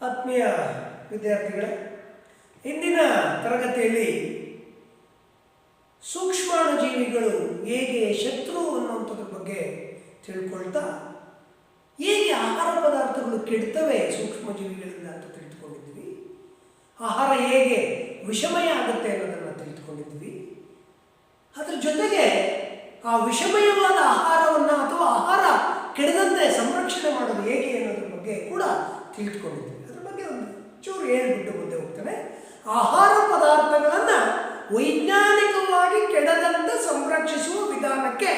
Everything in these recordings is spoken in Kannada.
ಆತ್ಮೀಯ ವಿದ್ಯಾರ್ಥಿಗಳೇ, ಇಂದಿನ ತರಗತಿಯಲ್ಲಿ ಸೂಕ್ಷ್ಮಾಣುಜೀವಿಗಳು ಹೇಗೆ ಶತ್ರು ಅನ್ನುವಂಥದ್ರ ಬಗ್ಗೆ ತಿಳ್ಕೊಳ್ತಾ ಹೇಗೆ ಆಹಾರ ಪದಾರ್ಥಗಳು ಕೆಡ್ತವೆ ಸೂಕ್ಷ್ಮಜೀವಿಗಳಿಂದ ಅಂತ ತಿಳಿದುಕೊಂಡಿದ್ವಿ. ಆಹಾರ ಹೇಗೆ ವಿಷಮಯ ಆಗುತ್ತೆ ಅನ್ನೋದನ್ನು ತಿಳಿದುಕೊಂಡಿದ್ವಿ. ಅದರ ಜೊತೆಗೆ ಆ ವಿಷಮಯವಾದ ಆಹಾರವನ್ನು ಅಥವಾ ಆಹಾರ ಕೆಡದಂತೆ ಸಂರಕ್ಷಣೆ ಮಾಡೋದು ಹೇಗೆ ಅನ್ನೋದ್ರ ಬಗ್ಗೆ ಕೂಡ ತಿಳಿದುಕೊಂಡಿದ್ವಿ. ಅದ್ರ ಬಗ್ಗೆ ಒಂದು ಚೂರು ಹೇಳ್ಬಿಟ್ಟು ಮುಂದೆ ಹೋಗ್ತಾನೆ. ಆಹಾರ ಪದಾರ್ಥಗಳನ್ನು ವೈಜ್ಞಾನಿಕವಾಗಿ ಕೆಡದಂತೆ ಸಂರಕ್ಷಿಸುವ ವಿಧಾನಕ್ಕೆ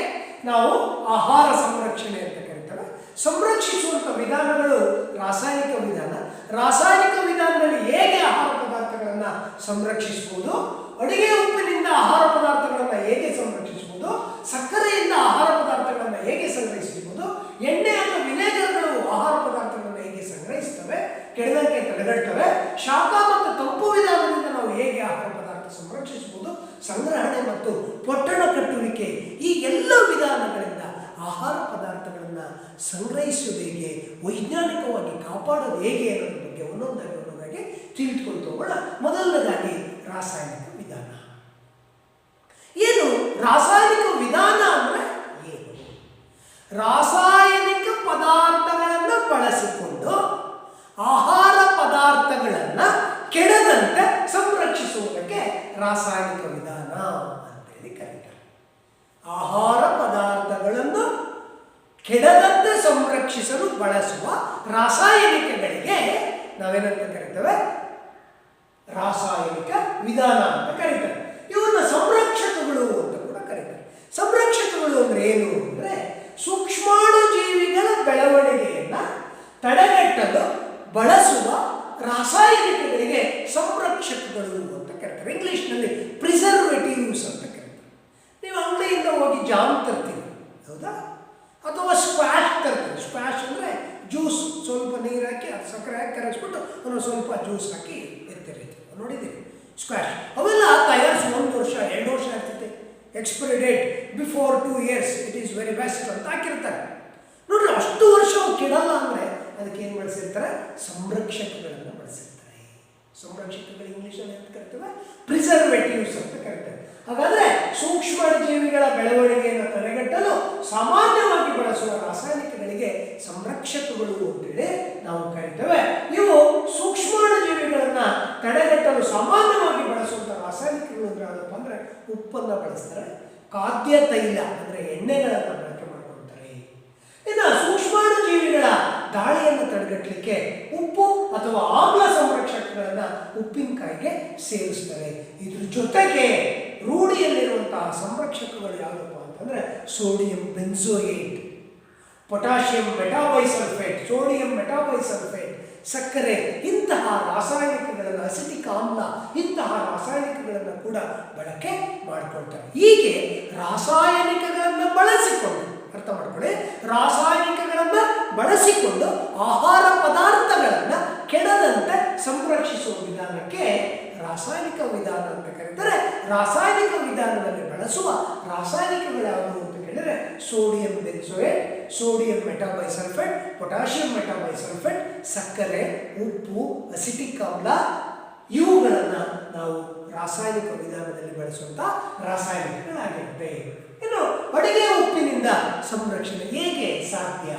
ನಾವು ಆಹಾರ ಸಂರಕ್ಷಣೆ ಅಂತ ಕರೀತೇವೆ. ಸಂರಕ್ಷಿಸುವಂಥ ವಿಧಾನಗಳು ರಾಸಾಯನಿಕ ವಿಧಾನ. ರಾಸಾಯನಿಕ ವಿಧಾನದಲ್ಲಿ ಹೇಗೆ ಆಹಾರ ಪದಾರ್ಥಗಳನ್ನು ಸಂರಕ್ಷಿಸಬಹುದು, ಅಡುಗೆ ಉಪ್ಪಿನಿಂದ ಆಹಾರ ಪದಾರ್ಥಗಳನ್ನು ಹೇಗೆ ಸಂರಕ್ಷಿಸಬಹುದು, ಸಕ್ಕರೆಯಿಂದ ಆಹಾರ ಪದಾರ್ಥಗಳನ್ನು ಹೇಗೆ ಸಂಗ್ರಹಿಸಬಹುದು, ಎಣ್ಣೆ ಅಥವಾ ವಿನೆಗರ್ಗಳು ಆಹಾರ ಪದಾರ್ಥಗಳನ್ನು ಹೇಗೆ ಸಂಗ್ರಹಿಸ್ತವೆ, ಕೆಡದಂತೆ ತಡೆಗಟ್ಟವೆ, ಶಾಖ ಮತ್ತು ತಂಪು ವಿಧಾನದಿಂದ ನಾವು ಹೇಗೆ ಆಹಾರ ಪದಾರ್ಥ ಸಂರಕ್ಷಿಸಬಹುದು, ಸಂಗ್ರಹಣೆ ಮತ್ತು ಪೊಟ್ಟಣ ಕಟ್ಟುವಿಕೆ, ಈ ಎಲ್ಲ ವಿಧಾನಗಳಿಂದ ಆಹಾರ ಪದಾರ್ಥಗಳನ್ನು ಸಂಗ್ರಹಿಸುವುದು ಹೇಗೆ, ವೈಜ್ಞಾನಿಕವಾಗಿ ಕಾಪಾಡೋದು ಹೇಗೆ ಅನ್ನೋದ್ರ ಬಗ್ಗೆ ಒಂದೊಂದಾಗಿ ತಿಳಿದುಕೊಳ್ತಾ ಹೋಗೋಣ. ಮೊದಲನೇದಾಗಿ ರಾಸಾಯನಿಕ ವಿಧಾನ. ಏನು ರಾಸಾಯನಿಕ ವಿಧಾನ ಅಂದರೆ ಏನು? ರಾಸಾಯನಿಕ ಪದಾರ್ಥಗಳನ್ನು ಬಳಸಿಕೊಂಡು ಆಹಾರ ಪದಾರ್ಥಗಳನ್ನು ಕೆಡದಂತೆ ಸಂರಕ್ಷಿಸುವುದಕ್ಕೆ ರಾಸಾಯನಿಕ ವಿಧಾನ ಅಂತೇಳಿ ಕರೀತಾರೆ. ಆಹಾರ ಪದಾರ್ಥಗಳನ್ನು ಕೆಡದಂತೆ ಸಂರಕ್ಷಿಸಲು ಬಳಸುವ ರಾಸಾಯನಿಕಗಳಿಗೆ ನಾವೇನಂತ ಕರಿತೇವೆ? ರಾಸಾಯನಿಕ ವಿಧಾನ ಅಂತ ಕರೀತಾರೆ. ಇವನ್ನ ಸಂರಕ್ಷಕಗಳು ಅಂತ ಕೂಡ ಕರೀತಾರೆ. ಸಂರಕ್ಷಕಗಳು ಅಂದ್ರೆ ಏನು ಅಂದರೆ ಸೂಕ್ಷ್ಮಾಣುಜೀವಿಗಳ ಬೆಳವಣಿಗೆಯನ್ನು ತಡೆಗಟ್ಟಲು ಬಳಸುವ ರಾಸಾಯನಿಕಗಳಿಗೆ ಸಂರಕ್ಷಕಗಳು ಅಂತ ಕರೀತಾರೆ. ಇಂಗ್ಲಿಷ್ನಲ್ಲಿ ಪ್ರಿಸರ್ವೇಟಿವ್ಸ್ ಅಂತ ಕರೀತಾರೆ. ನೀವು ಅಂಗಡಿಯಿಂದ ಹೋಗಿ ಜಾಮ್ ತರ್ತೀವಿ, ಹೌದಾ? ಅಥವಾ ಸ್ಕ್ವಾಶ್ ತರ್ತೀವಿ. ಸ್ಕ್ವಾಶ್ ಅಂದರೆ ಜ್ಯೂಸ್, ಸ್ವಲ್ಪ ನೀರು ಹಾಕಿ ಅದು ಸಕ್ಕರೆ ಹಾಕಿ ಕರಗಿಸ್ಬಿಟ್ಟು ಒಂದು ಸ್ವಲ್ಪ ಜ್ಯೂಸ್ ಹಾಕಿ ಎತ್ತಿರಿ, ನೋಡಿದ್ದೀರಿ ಸ್ಕ್ವಾಶ್. ಅವೆಲ್ಲ ತಯಾರಿಸಿ 1 ವರ್ಷ 2 ವರ್ಷ ಆಗ್ತೈತೆ. Expiry date before 2 years it is very best ಅಂತ ಹಾಕಿರ್ತಾರೆ. ನೋಡ್ರಿ, ಅಷ್ಟು ವರ್ಷ ಅವು ಕೆಡಲ್ಲ ಅಂದರೆ ಅದಕ್ಕೆ ಏನು ಬಳಸಿರ್ತಾರೆ? ಸಂರಕ್ಷಕಗಳನ್ನು ಬಳಸಿರ್ತಾರೆ. ಸಂರಕ್ಷಕಗಳು ಇಂಗ್ಲೀಷಲ್ಲಿ ಅಂತ ಕರಿತೇವೆ ಪ್ರಿಸರ್ವೇಟಿವ್ಸ್ ಅಂತ ಕರಿತೇವೆ. ಹಾಗಾದರೆ ಸೂಕ್ಷ್ಮಾಣುಜೀವಿಗಳ ಬೆಳವಣಿಗೆಯನ್ನು ತಡೆಗಟ್ಟಲು ಸಾಮಾನ್ಯವಾಗಿ ಬಳಸುವ ರಾಸಾಯನಿಕಗಳಿಗೆ ಸಂರಕ್ಷಕಗಳು ಅಂತೇಳಿ ನಾವು ಕರಿತೇವೆ. ಇವು ಸೂಕ್ಷ್ಮಾಣುಜೀವಿಗಳನ್ನು ತಡೆಗಟ್ಟಲು ಸಾಮಾನ್ಯವಾಗಿ ಬಳಸುವಂಥ ರಾಸಾಯನಿಕಗಳು ಅಂದರೆ ಅದಪ್ಪ ಅಂದರೆ ಉಪ್ಪನ್ನು ಬಳಸ್ತಾರೆ, ಖಾದ್ಯ ತೈಲ ಅಂದರೆ ಎಣ್ಣೆಗಳನ್ನು ಬಳಕೆ ಮಾಡ್ಕೊಳ್ತಾರೆ. ಇನ್ನು ಸೂಕ್ಷ್ಮಾಣುಜೀವಿಗಳ ದಾಳಿಯನ್ನು ತಡೆಗಟ್ಟಲಿಕ್ಕೆ ಉಪ್ಪು ಅಥವಾ ಆಮ್ಲ ಸಂರಕ್ಷಕಗಳನ್ನು ಉಪ್ಪಿನಕಾಯಿಗೆ ಸೇರಿಸ್ತಾರೆ. ಇದ್ರ ಜೊತೆಗೆ ರೂಢಿಯಲ್ಲಿರುವಂತಹ ಸಂರಕ್ಷಕಗಳು ಯಾವುದಪ್ಪ ಅಂತಂದರೆ sodium benzoate, potassium metabisulphite, sodium metabisulphite, ಸಕ್ಕರೆ, ಇಂತಹ ರಾಸಾಯನಿಕಗಳನ್ನು, ಅಸಿಟಿಕ್ ಆಮ್ಲ, ಇಂತಹ ರಾಸಾಯನಿಕಗಳನ್ನು ಕೂಡ ಬಳಕೆ ಮಾಡಿಕೊಳ್ತಾರೆ. ಹೀಗೆ ರಾಸಾಯನಿಕಗಳನ್ನು ಬಳಸಿಕೊಂಡು, ಅರ್ಥ ಮಾಡ್ಕೊಳ್ಳಿ, ರಾಸಾಯನಿಕಗಳನ್ನು ಬಳಸಿಕೊಂಡು ಆಹಾರ ಪದಾರ್ಥಗಳನ್ನು ಕೆಡದಂತೆ ಸಂರಕ್ಷಿಸುವ ವಿಧಾನಕ್ಕೆ ರಾಸಾಯನಿಕ ವಿಧಾನ ಅಂತ ಕರೀತಾರೆ. ರಾಸಾಯನಿಕ ವಿಧಾನದಲ್ಲಿ ಬಳಸುವ ರಾಸಾಯನಿಕಗಳು ಯಾವುವು ಅಂತ ಕೇಳಿದರೆ sodium benzoate, sodium metabisulphite, potassium metabisulphite, ಸಕ್ಕರೆ, ಉಪ್ಪು, ಅಸಿಟಿಕ್ ಆಮ್ಲ, ಇವುಗಳನ್ನು ನಾವು ರಾಸಾಯನಿಕ ವಿಧಾನದಲ್ಲಿ ಬಳಸುವಂಥ ರಾಸಾಯನಿಕಗಳಾಗಿರುತ್ತೆ. ಇನ್ನು ಅಡುಗೆ ಉಪ್ಪಿನಿಂದ ಸಂರಕ್ಷಣೆ ಹೇಗೆ ಸಾಧ್ಯ?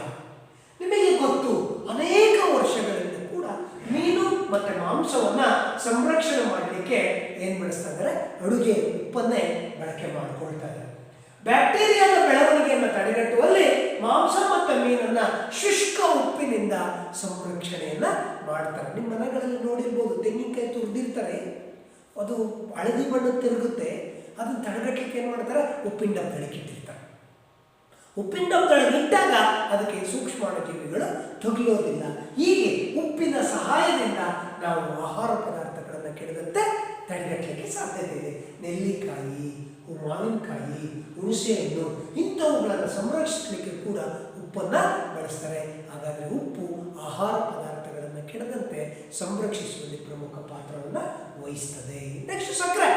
ನಿಮಗೆ ಗೊತ್ತು, ಅನೇಕ ವರ್ಷಗಳಿಂದ ಕೂಡ ಮೀನು ಮತ್ತು ಮಾಂಸವನ್ನು ಸಂರಕ್ಷಣೆ ಮಾಡಲಿಕ್ಕೆ ಏನು ಬಳಸ್ತಾ ಇದ್ದಾರೆ? ಅಡುಗೆ ಉಪ್ಪನ್ನೇ ಬಳಕೆ ಮಾಡಿಕೊಳ್ತಾ ಇದ್ದಾರೆ. ಬ್ಯಾಕ್ಟೀರಿಯಾದ ಬೆಳವಣಿಗೆಯನ್ನು ತಡೆಗಟ್ಟುವಲ್ಲಿ ಮಾಂಸ ಮತ್ತು ಮೀನನ್ನು ಶುಷ್ಕ ಉಪ್ಪಿನಿಂದ ಸಂರಕ್ಷಣೆಯನ್ನು ಮಾಡ್ತಾರೆ. ನಿಮ್ಮ ಮನೆಗಳಲ್ಲಿ ನೋಡಿರ್ಬೋದು, ತೆಂಗಿನಕಾಯಿ ತುರಿದಿರ್ತಾರೆ, ಅದು ಹಳದಿ ಬಣ್ಣ ತಿರುಗುತ್ತೆ, ಅದನ್ನು ತಡೆಗಟ್ಟಲಿಕ್ಕೆ ಏನು ಮಾಡ್ತಾರೆ? ಉಪ್ಪಿನ ಡಬ್ಬದೊಳಗೆ ಇಟ್ಟಿರ್ತಾರೆ. ಉಪ್ಪಿನ ಡಬ್ಬದೊಳಗೆ ಇಟ್ಟಾಗ ಅದಕ್ಕೆ ಸೂಕ್ಷ್ಮಾಣುಜೀವಿಗಳು ತಗುಲೋದಿಲ್ಲ. ಹೀಗೆ ಉಪ್ಪಿನ ಸಹಾಯದಿಂದ ನಾವು ಆಹಾರ ಪದಾರ್ಥಗಳನ್ನು ಕೆಡದಂತೆ ತಡೆಗಟ್ಟಲಿಕ್ಕೆ ಸಾಧ್ಯತೆ ಇದೆ. ನೆಲ್ಲಿಕಾಯಿ, ಮಾವಿನಕಾಯಿ, ಹುಣಸೆಹಣ್ಣು, ಇಂಥವುಗಳನ್ನು ಸಂರಕ್ಷಿಸಲಿಕ್ಕೆ ಕೂಡ ಉಪ್ಪನ್ನು ಬಳಸ್ತಾರೆ. ಹಾಗಾದರೆ ಉಪ್ಪು ಆಹಾರ ಪದಾರ್ಥಗಳನ್ನು ಕೆಡದಂತೆ ಸಂರಕ್ಷಿಸುವಲ್ಲಿ ಪ್ರಮುಖ ಪಾತ್ರವನ್ನು ವಹಿಸ್ತದೆ. ನೆಕ್ಸ್ಟ್ ಸಕ್ಕರೆ.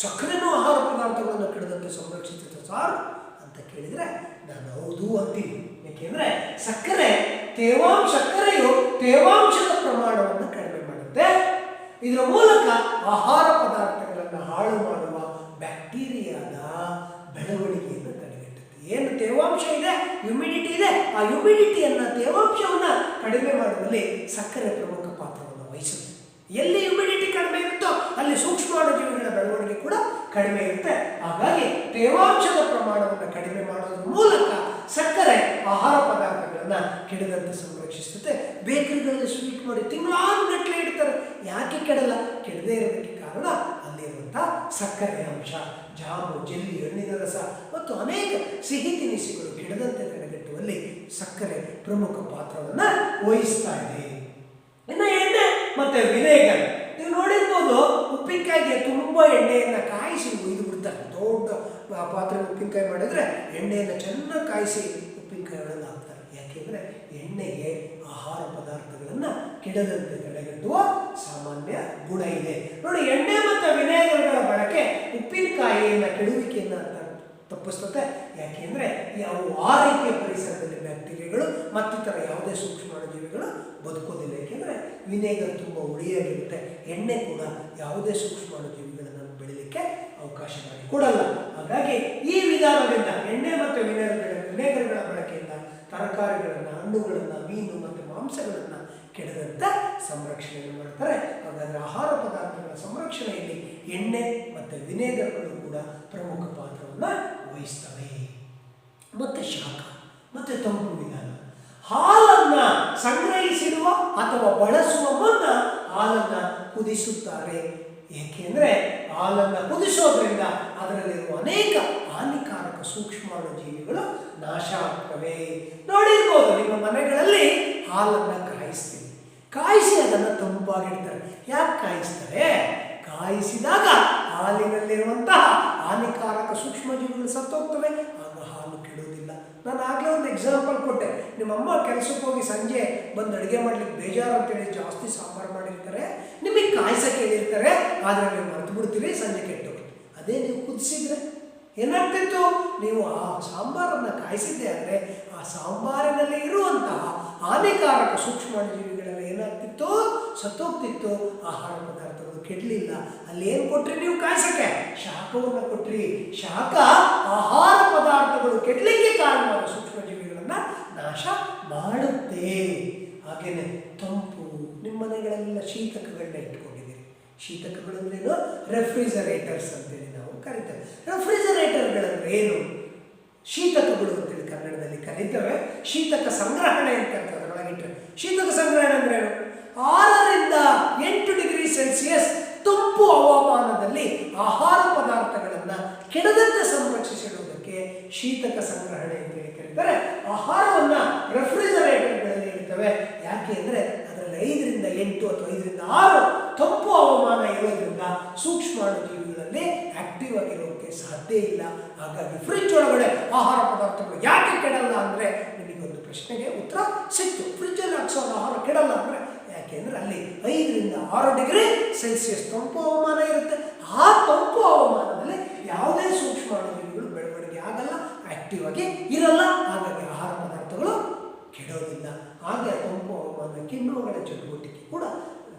ಸಕ್ಕರೆನೂ ಆಹಾರ ಪದಾರ್ಥಗಳನ್ನು ಕೆಡದಂತೆ ಸಂರಕ್ಷಿಸುತ್ತೆ ಸಾರ್ ಅಂತ ಕೇಳಿದರೆ ನಾನು ಹೌದು ಅಂತೀನಿ. ಏಕೆಂದರೆ ಸಕ್ಕರೆಯು ತೇವಾಂಶದ ಪ್ರಮಾಣವನ್ನು ಮೂಲಕ ಆಹಾರ ಪದಾರ್ಥಗಳನ್ನು ಹಾಳು ಮಾಡುವ ಬ್ಯಾಕ್ಟೀರಿಯಾದ ಬೆಳವಣಿಗೆಯನ್ನು ತಡೆಗಟ್ಟುತ್ತೆ. ಏನು ತೇವಾಂಶ ಇದೆ, ಹ್ಯುಮಿಡಿಟಿ ಇದೆ, ಆ ಹ್ಯುಮಿಡಿಟಿಯನ್ನು, ತೇವಾಂಶವನ್ನು ಕಡಿಮೆ ಮಾಡುವಲ್ಲಿ ಸಕ್ಕರೆ ಪ್ರಮುಖ ಪಾತ್ರವನ್ನು ವಹಿಸುತ್ತೆ. ಎಲ್ಲಿ ಹ್ಯುಮಿಡಿಟಿ ಕಡಿಮೆ ಇರುತ್ತೋ ಅಲ್ಲಿ ಸೂಕ್ಷ್ಮಾಣುಜೀವಿಗಳ ಬೆಳವಣಿಗೆ ಕೂಡ ಕಡಿಮೆ ಇರುತ್ತೆ. ಹಾಗಾಗಿ ತೇವಾಂಶದ ಪ್ರಮಾಣವನ್ನು ಕಡಿಮೆ ಮಾಡೋದ್ರ ಮೂಲಕ ಸಕ್ಕರೆ ಆಹಾರ ಪದಾರ್ಥಗಳನ್ನು ಕೆಡದಂತೆ ಸಂರಕ್ಷಿಸುತ್ತೆ. ಬೇಕರಿಗಳಲ್ಲಿ ಸ್ವೀಟ್ ಮಾಡಿ ತಿಂಗಳಾನುಗಟ್ಟಲೆ ಇಡ್ತಾರೆ. ಯಾಕೆ ಕೆಡಲ್ಲ? ಕೆಡದೇ ಇರೋದಕ್ಕೆ ಕಾರಣ ಅಲ್ಲಿರುವಂಥ ಸಕ್ಕರೆ ಅಂಶ. ಜಾಮು, ಜೆಲ್ಲಿ, ಹಣ್ಣಿನ ರಸ ಮತ್ತು ಅನೇಕ ಸಿಹಿ ತಿನಿಸುಗಳು ಕೆಡದಂತೆ ತಡೆಗಟ್ಟುವಲ್ಲಿ ಸಕ್ಕರೆ ಪ್ರಮುಖ ಪಾತ್ರವನ್ನು ವಹಿಸ್ತಾ ಇದೆ. ಇನ್ನು ಎಣ್ಣೆ ಮತ್ತು ವಿನೇಗರ್, ನೀವು ನೋಡಿರ್ಬೋದು, ಉಪ್ಪಿನಕಾಯಿಗೆ ತುಂಬ ಎಣ್ಣೆಯನ್ನು ಕಾಯಿಸಿ ಒಯ್ದು ಬಿಡ್ತಾರೆ. ದೊಡ್ಡ ಪಾತ್ರೆ ಉಪ್ಪಿನಕಾಯಿ ಮಾಡಿದರೆ ಎಣ್ಣೆಯನ್ನು ಚೆನ್ನಾಗಿ ಕಾಯಿಸಿ ಉಪ್ಪಿನಕಾಯಿ ಒಳಗೆ ಹಾಕ್ತಾರೆ. ಯಾಕೆಂದರೆ ಎಣ್ಣೆಗೆ ಆಹಾರ ಪದಾರ್ಥಗಳನ್ನು ಕೆಡದಂತೆ ತಡೆಗಟ್ಟುವ ಸಾಮಾನ್ಯ ಗುಣ ಇದೆ. ನೋಡಿ, ಎಣ್ಣೆ ಮತ್ತು ವಿನೇಗರ್ಗಳ ಬಳಕೆ ಉಪ್ಪಿನಕಾಯಿಯನ್ನು ಕೆಡುವಿಕೆಯನ್ನು ತಪ್ಪಿಸ್ತದೆ. ಯಾಕೆಂದರೆ ಯಾವ ಆರೈಕೆಯ ಪರಿಸರದಲ್ಲಿ ಬ್ಯಾಕ್ಟೀರಿಯಾಗಳು ಮತ್ತಿತರ ಯಾವುದೇ ಸೂಕ್ಷ್ಮಾಣುಜೀವಿಗಳು ಬದುಕೋದಿಲ್ಲ. ಏಕೆಂದರೆ ವಿನೇಗರ್ ತುಂಬ ಹುಳಿಯಾಗಿರುತ್ತೆ. ಎಣ್ಣೆ ಕೂಡ ಯಾವುದೇ ಸೂಕ್ಷ್ಮಾಣುಜೀವಿಗಳನ್ನು ಬೆಳೀಲಿಕ್ಕೆ ಅವಕಾಶ ಮಾಡಿಕೊಡಲ್ಲ. ಹಾಗಾಗಿ ಈ ವಿಧಾನದಿಂದ ಎಣ್ಣೆ ಮತ್ತು ವಿನೇಗರ್ಗಳ ಬಳಕೆಯಿಂದ ತರಕಾರಿಗಳನ್ನು, ಹಣ್ಣುಗಳನ್ನು, ಮೀನು ಮತ್ತು ಮಾಂಸಗಳನ್ನು ಕೆಡದಂತೆ ಸಂರಕ್ಷಣೆಯನ್ನು ಮಾಡ್ತಾರೆ. ಹಾಗಾದರೆ ಆಹಾರ ಪದಾರ್ಥಗಳ ಸಂರಕ್ಷಣೆಯಲ್ಲಿ ಎಣ್ಣೆ ಮತ್ತು ವಿನೇಗರ್ಗಳು ಕೂಡ ಪ್ರಮುಖ ಪಾತ್ರವನ್ನು ವಹಿಸ್ತವೆ. ಮತ್ತು ಶಾಖ ಮತ್ತು ತಂಪು ವಿಧಾನ. ಹಾಲನ್ನು ಸಂಗ್ರಹಿಸಿರುವ ಅಥವಾ ಬಳಸುವ ಮುನ್ನ ಹಾಲನ್ನು ಕುದಿಸುತ್ತಾರೆ. ಏಕೆಂದರೆ ಹಾಲನ್ನು ಕುದಿಸೋದ್ರಿಂದ ಅದರಲ್ಲಿರುವ ಅನೇಕ ಹಾನಿಕಾರಕ ಸೂಕ್ಷ್ಮಾಣುಜೀವಿಗಳು ನಾಶ ಆಗ್ತವೆ. ನೋಡಿರ್ಬೋದು, ನಿಮ್ಮ ಮನೆಗಳಲ್ಲಿ ಹಾಲನ್ನು ಕಾಯಿಸಿ ಅದನ್ನು ತಂಪಾಗಿಡ್ತಾರೆ. ಯಾಕೆ ಕಾಯಿಸ್ತಾರೆ? ಕಾಯಿಸಿದಾಗ ಹಾಲಿನಲ್ಲಿರುವಂತಹ ಹಾನಿಕಾರಕ ಸೂಕ್ಷ್ಮಜೀವಿಗಳು ಸತ್ತೋಗ್ತವೆ. ಆಗ ಹಾಲು ಕೆಡುವುದಿಲ್ಲ. ನಾನು ಆಗಲೇ ಒಂದು ಎಕ್ಸಾಂಪಲ್ ಕೊಟ್ಟೆ. ನಿಮ್ಮಮ್ಮ ಕೆಲಸಕ್ಕೆ ಹೋಗಿ ಸಂಜೆ ಬಂದು ಅಡುಗೆ ಮಾಡ್ಲಿಕ್ಕೆ ಬೇಜಾರು ಅಂತೇಳಿ ಜಾಸ್ತಿ ಸಾಂಬಾರು ಮಾಡಿರ್ತಾರೆ. ನಿಮಗೆ ಕಾಯಿಸಕ್ಕೆ ಹೇಳಿರ್ತಾರೆ, ಆದರೆ ನೀವು ಮರೆತು ಬಿಡ್ತೀರಿ, ಸಂಜೆ ಕೆಟ್ಟೋಗ್ತೀವಿ. ಅದೇ ನೀವು ಕುದಿಸಿದ್ರೆ ಏನಾಗ್ತಿತ್ತು? ನೀವು ಆ ಸಾಂಬಾರನ್ನು ಕಾಯಿಸಿದ್ದೆ ಆದರೆ ಆ ಸಾಂಬಾರಿನಲ್ಲಿ ಇರುವಂತಹ ಹಾನಿಕಾರಕ ಸೂಕ್ಷ್ಮಾಣುಜೀವಿಗಳೆಲ್ಲ ಏನಾಗ್ತಿತ್ತು? ಸತ್ತೋಗ್ತಿತ್ತು. ಆಹಾರ ಪದಾರ್ಥಗಳು ಕೆಡಲಿಲ್ಲ. ಅಲ್ಲಿ ಏನು ಕೊಟ್ರಿ ನೀವು ಕಾಯಿಸಕ್ಕೆ? ಶಾಖವನ್ನು ಕೊಟ್ರಿ. ಶಾಖ ಆಹಾರ ಪದಾರ್ಥಗಳು ಕೆಡಲಿಕ್ಕೆ ಕಾರಣವಾದ ಸೂಕ್ಷ್ಮಜೀವಿಗಳನ್ನು ನಾಶ ಮಾಡುತ್ತೆ. ಹಾಗೆಯೇ ತಂಪು. ನಿಮ್ಮ ಮನೆಗಳೆಲ್ಲ ಶೀತಕಗಳನ್ನ ಇಟ್ಕೊಂಡಿದ್ದೀರಿ. ಶೀತಕಗಳು ಅಂದ್ರೇನು? ರೆಫ್ರಿಜರೇಟರ್ಸ್ ಅಂತೇಳಿ ನಾವು ಕರೀತೇವೆ. ರೆಫ್ರಿಜರೇಟರ್ಗಳಂದ್ರೆ ಏನು? ಶೀತಕಗಳು ಅಂತೇಳಿ ಕನ್ನಡದಲ್ಲಿ ಕರೀತೇವೆ. ಶೀತಕ ಸಂಗ್ರಹಣೆ ಅಂತ ಕರೀತಾರೆ. ಅದರೊಳಗಿಟ್ಟರೆ ಶೀತಕ ಸಂಗ್ರಹಣೆ ಅಂದ್ರೆ ಏನು? 6ರಿಂದ 8 ಡಿಗ್ರಿ ಸೆಲ್ಸಿಯಸ್ ತಂಪು ಹವಾಮಾನದಲ್ಲಿ ಆಹಾರ ಪದಾರ್ಥಗಳನ್ನು ಕೆಡದಂತೆ ಸಂರಕ್ಷಿಸಿಡುವುದಕ್ಕೆ ಶೀತಕ ಸಂಗ್ರಹಣೆ ಅಂತೇಳಿ ಕರೀತಾರೆ. ಆಹಾರವನ್ನು ರೆಫ್ರಿಜರೇಟರ್ಗಳಲ್ಲಿ ಇಡ್ತವೆ. ಯಾಕೆ ಅಂದರೆ ಅದರಲ್ಲಿ 5ರಿಂದ 8 ಅಥವಾ 5ರಿಂದ 6 ತಂಪು ಹವಾಮಾನ ಇರೋದ್ರಿಂದ ಸೂಕ್ಷ್ಮಾಣುಜೀವಿಗಳಲ್ಲಿ ಆಕ್ಟಿವ್ ಆಗಿರೋಕ್ಕೆ ಸಾಧ್ಯ ಇಲ್ಲ. ಹಾಗಾಗಿ ಫ್ರಿಜ್ ಒಳಗಡೆ ಆಹಾರ ಪದಾರ್ಥಗಳು ಯಾಕೆ ಕೆಡಲ್ಲ ಅಂದರೆ ನಿಮಗೊಂದು ಪ್ರಶ್ನೆಗೆ ಉತ್ತರ ಸಿಕ್ತು. ಫ್ರಿಜ್ಜಲ್ಲಿ ಹಾಕ್ಸೋ ಆಹಾರ ಕೆಡಲ್ಲ ಅಂದರೆ ಯಾಕೆಂದರೆ ಅಲ್ಲಿ 5ರಿಂದ 6 ಡಿಗ್ರಿ ಸೆಲ್ಸಿಯಸ್ ತಂಪು ಹವಾಮಾನ ಇರುತ್ತೆ. ಆ ತಂಪು ಹವಾಮಾನದಲ್ಲಿ ಯಾವುದೇ ಸೂಕ್ಷ್ಮಾಣುಜೀವಿಗಳು ಬೆಳವಣಿಗೆ ಆಗಲ್ಲ, ಆಕ್ಟಿವ್ ಆಗಿ ಇರಲ್ಲ. ಹಾಗಾಗಿ ಆಹಾರ ಪದಾರ್ಥಗಳು ಕೆಡೋದಿಲ್ಲ. ಹಾಗೆ ತಂಪು ಹವಾಮಾನ ಕಿಣ್ಣುಗಳ ಚಟುವಟಿಕೆ ಕೂಡ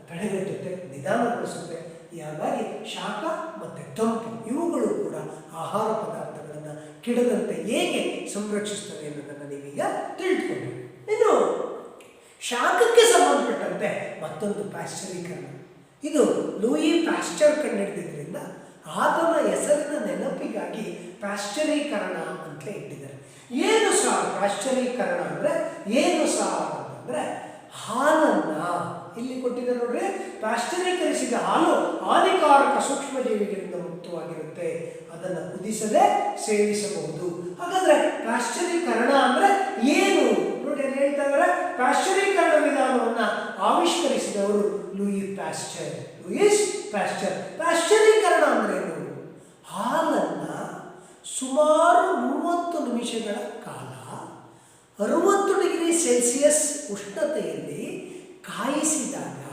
ತಡೆಗಟ್ಟುತ್ತೆ, ನಿಧಾನಗೊಳಿಸುತ್ತೆ. ಹಾಗಾಗಿ ಶಾಖ ಮತ್ತು ತಂಪು ಇವುಗಳು ಕೂಡ ಆಹಾರ ಪದಾರ್ಥಗಳನ್ನು ಕೆಡದಂತೆ ಹೇಗೆ ಸಂರಕ್ಷಿಸ್ತವೆ ಅನ್ನೋದನ್ನು ನೀವೀಗ ತಿಳಿದುಕೊಂಡ್ರಿ. ಇನ್ನು ಶಾಖಕ್ಕೆ ಸಂಬಂಧಪಟ್ಟಂತೆ ಮತ್ತೊಂದು ಪ್ಯಾಶ್ಚರೀಕರಣ. ಇದು ಲೂಯಿ ಪ್ಯಾಶ್ಚರ್ ಕಂಡುಹಿಡಿದ್ರಿಂದ ಆತನ ಹೆಸರಿನ ನೆನಪಿಗಾಗಿ ಪ್ಯಾಶ್ಚರೀಕರಣ ಅಂತಲೇ ಇಟ್ಟಿದ್ದಾರೆ. ಏನು ಸಾರ್ ಪ್ಯಾಶ್ಚರೀಕರಣ ಅಂದರೆ? ಏನು ಸಾರ್ ಅಂತಂದರೆ ಹಾಲನ್ನು ಇಲ್ಲಿ ಕೊಟ್ಟಿದ್ದಾರೆ ನೋಡ್ರಿ. ಪ್ಯಾಶ್ಚರೀಕರಿಸಿದ ಹಾಲು ಹಾನಿಕಾರಕ ಸೂಕ್ಷ್ಮಜೀವಿಗಳಿಂದ ಮುಕ್ತವಾಗಿರುತ್ತೆ. ಅದನ್ನು ಕುದಿಸದೆ ಸೇವಿಸಬಹುದು. ಹಾಗಾದರೆ ಪ್ಯಾಶ್ಚರೀಕರಣ ಅಂದರೆ ಏನು ನೋಡಿ? ಅಲ್ಲಿ ಹೇಳ್ತಾ ಇದ್ದಾರೆ, ಪ್ಯಾಶ್ಚರೀಕರಣ ವಿಧಾನವನ್ನು ಆವಿಷ್ಕರಿಸಿದವರು ಲೂಯಿಸ್ ಪ್ಯಾಶ್ಚರ್. ಪ್ಯಾಶ್ಚರೀಕರಣ ಅಂದ್ರೇನು? ಹಾಲನ್ನು ಸುಮಾರು 30 ನಿಮಿಷಗಳ ಕಾಲ 60 ಡಿಗ್ರಿ ಸೆಲ್ಸಿಯಸ್ ಉಷ್ಣತೆಯಲ್ಲಿ ಕಾಯಿಸಿದಾಗ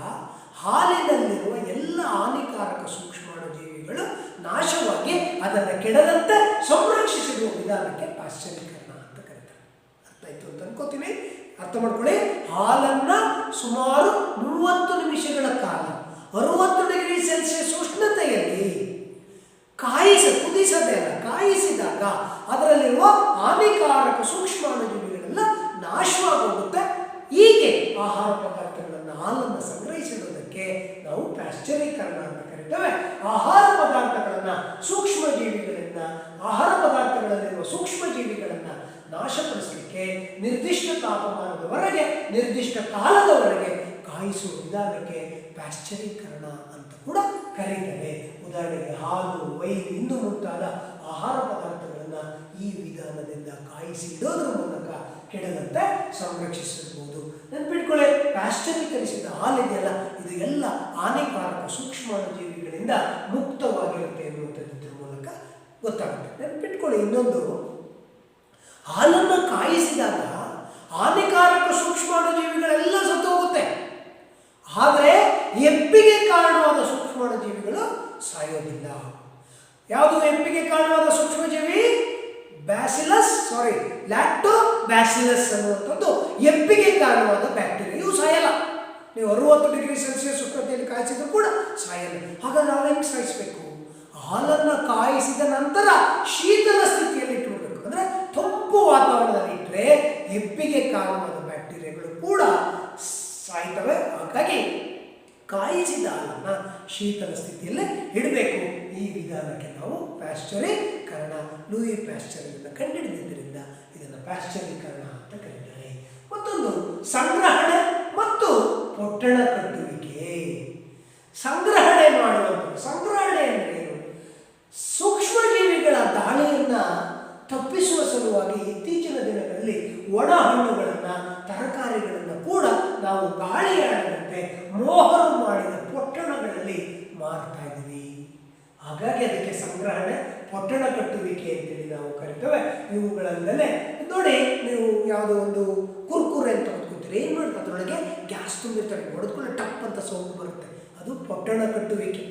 ಹಾಲಿನಲ್ಲಿರುವ ಎಲ್ಲ ಹಾನಿಕಾರಕ ಸೂಕ್ಷ್ಮಾಣುಜೀವಿಗಳು ನಾಶವಾಗಿ ಅದನ್ನು ಕೆಡದಂತೆ ಸಂರಕ್ಷಿಸಿರುವ ವಿಧಾನಕ್ಕೆ ಪ್ಯಾಶ್ಚರೀಕರಣ ಅಂತ ಕರೀತಾರೆ. ಅರ್ಥ ಆಯ್ತು ಅಂತ ಅನ್ಕೋತೀನಿ. ಅರ್ಥ ಮಾಡ್ಕೊಳ್ಳಿ. ಹಾಲನ್ನು ಸುಮಾರು 30 ನಿಮಿಷಗಳ ಕಾಲ 60 ಡಿಗ್ರಿ ಸೆಲ್ಸಿಯಸ್ ಉಷ್ಣತೆಯಲ್ಲಿ ಕುದಿಸದೆ ಅಲ್ಲ, ಕಾಯಿಸಿದಾಗ ಅದರಲ್ಲಿರುವ ಹಾನಿಕಾರಕ ಸೂಕ್ಷ್ಮಾಣುಜೀವಿಗಳೆಲ್ಲ ನಾಶವಾಗೋಗುತ್ತೆ. ಹೀಗೆ ಆಹಾರ ಪದಾರ್ಥಗಳನ್ನು, ಹಾಲನ್ನು ಸಂಗ್ರಹಿಸಿರುವುದಕ್ಕೆ ನಾವು ಪ್ಯಾಶ್ಚರೀಕರಣ ಅಂತ ಕರೀತೇವೆ. ಆಹಾರ ಪದಾರ್ಥಗಳನ್ನು, ಸೂಕ್ಷ್ಮಜೀವಿಗಳಿಂದ ಆಹಾರ ಪದಾರ್ಥಗಳಲ್ಲಿರುವ ಸೂಕ್ಷ್ಮಜೀವಿಗಳನ್ನು ನಾಶಪಡಿಸಲಿಕ್ಕೆ ನಿರ್ದಿಷ್ಟ ತಾಪಮಾನದವರೆಗೆ, ನಿರ್ದಿಷ್ಟ ಕಾಲದವರೆಗೆ ಕಾಯಿಸುವ ವಿಧಾನಕ್ಕೆ ಪ್ಯಾಶ್ಚರೀಕರಣ ಅಂತ ಕೂಡ ಕರೀತಾರೆ. ಉದಾಹರಣೆಗೆ ಹಾಲು, ವೈನ್, ಇನ್ನೂ ಮುಂತಾದ ಆಹಾರ ಪದಾರ್ಥಗಳನ್ನು ಈ ವಿಧಾನದಿಂದ ಕಾಯಿಸಿ ಇಡೋದ್ರ ಮೂಲಕ ಕೆಡದಂತೆ ಸಂರಕ್ಷಿಸಬಹುದು. ನೆನ್ಪಿಟ್ಕೊಳ್ಳಿ, ಪ್ಯಾಶ್ಚರೀಕರಿಸಿದ ಹಾಲಿದೆಯಲ್ಲ, ಇದು ಎಲ್ಲ ಹಾನಿಕಾರಕ ಸೂಕ್ಷ್ಮಾಣುಜೀವಿಗಳಿಂದ ಮುಕ್ತವಾಗಿರುತ್ತೆ ಎನ್ನುವಂಥದ್ರ ಮೂಲಕ ಗೊತ್ತಾಗುತ್ತೆ. ನೆನ್ಪಿಟ್ಕೊಳ್ಳಿ, ಇನ್ನೊಂದು, ಹಾಲನ್ನು ಕಾಯಿಸಿದಾಗ ಹಾನಿಕಾರಕ ಸೂಕ್ಷ್ಮಾಣುಜೀವಿಗಳೆಲ್ಲ ಸತ್ತು ಹೋಗುತ್ತೆ. ಆದರೆ ಎಪ್ಪಿಗೆ ಕಾರಣವಾದ ಸೂಕ್ಷ್ಮಾಣುಜೀವಿಗಳು ಸಾಯೋದಿಲ್ಲ. ಯಾವುದು ಎಪ್ಪಿಗೆ ಕಾರಣವಾದ ಸೂಕ್ಷ್ಮಜೀವಿ? ಲ್ಯಾಕ್ಟೋಬ್ಯಾಸಿಲಸ್ ಅನ್ನುವಂಥದ್ದು ಎಪ್ಪಿಗೆ ಕಾರಣವಾದ ಬ್ಯಾಕ್ಟೀರಿಯಾ. ಇವು ಸಾಯಲ್ಲ. ನೀವು 60 ಡಿಗ್ರಿ ಸೆಲ್ಸಿಯಸ್ ಉಷ್ಣತೆಯಲ್ಲಿ ಕಾಯಿಸಿದ್ರು ಕೂಡ ಸಾಯಲ್ಲ. ಹಾಗಾದ್ರೆ ನಾವು ಹೆಂಗೆ ಸಾಯಿಸಬೇಕು? ಹಾಲನ್ನು ಕಾಯಿಸಿದ ನಂತರ ಶೀತಲ ಸ್ಥಿತಿಯಲ್ಲಿ ಇಟ್ಟುಬಿಡ್ಬೇಕು. ಅಂದರೆ ತಂಪು ವಾತಾವರಣದಲ್ಲಿ ಇಟ್ಟರೆ ಎಪ್ಪಿಗೆ ಕಾರಣವಾದ ಬ್ಯಾಕ್ಟೀರಿಯಾಗಳು ಕೂಡ ಸಾಯ್ತವೆ. ಹಾಗಾಗಿ ಕಾಯಿಸಿದ ಹಾಲನ್ನು ಶೀತಲ ಸ್ಥಿತಿಯಲ್ಲೇ ಇಡಬೇಕು. ಈ ವಿಧಾನಕ್ಕೆ ನಾವು ಪ್ಯಾಶ್ಚರೀಕರಣ, ಲೂಯಿ ಪ್ಯಾಶ್ಚರ್ ಇದನ್ನು ಕಂಡುಹಿಡಿದಿದ್ದರಿಂದ ಇದನ್ನು ಪ್ಯಾಶ್ಚರೀಕರಣ ಅಂತ ಕರೀತಾರೆ. ಮತ್ತೊಂದು ಸಂಗ್ರಹಣೆ ಮತ್ತು ಪೊಟ್ಟಣ ಕಟ್ಟುವಿಕೆ. ಸಂಗ್ರಹಣೆ ಮಾಡುವಂಥದ್ದು. ಸಂಗ್ರಹಣೆ ಅಂದರೆ ಏನು? ಸೂಕ್ಷ್ಮಜೀವಿಗಳ ದಾಳಿಯನ್ನು ತಪ್ಪಿಸುವ ಸಲುವಾಗಿ ಇತ್ತೀಚಿನ ದಿನಗಳಲ್ಲಿ ಒಣ ಹಣ್ಣುಗಳನ್ನು, ತರಕಾರಿಗಳನ್ನು ಕೂಡ ನಾವು ಗಾಳಿಯಾಡದಂತೆ ಮೋಹರು ಮಾಡಿದ ಪೊಟ್ಟಣಗಳಲ್ಲಿ ಮಾರ್ತಾ ಇದ್ದೀವಿ. ಹಾಗಾಗಿ ಅದಕ್ಕೆ ಸಂಗ್ರಹಣೆ, ಪೊಟ್ಟಣ ಕಟ್ಟುವಿಕೆ ಅಂತೇಳಿ ನಾವು ಕರಿತೇವೆ. ಇವುಗಳಲ್ಲೇ ನೋಡಿ, ನೀವು ಯಾವುದೋ ಒಂದು ಕುರ್ಕುರೆ ಅಂತ ಹೊತ್ಕೊತೀರಿ, ಏನು ಮಾಡ್ತಾರೆ, ಅದರೊಳಗೆ ಗ್ಯಾಸ್ ತುಂಬಿರ್ತಾರೆ, ಹೊಡೆದ್ಕೊಳ್ಳೆ ಟಪ್ ಅಂತ ಸೌಂಡ್ ಬರುತ್ತೆ. ಅದು ಪೊಟ್ಟಣ ಕಟ್ಟುವಿಕೆ.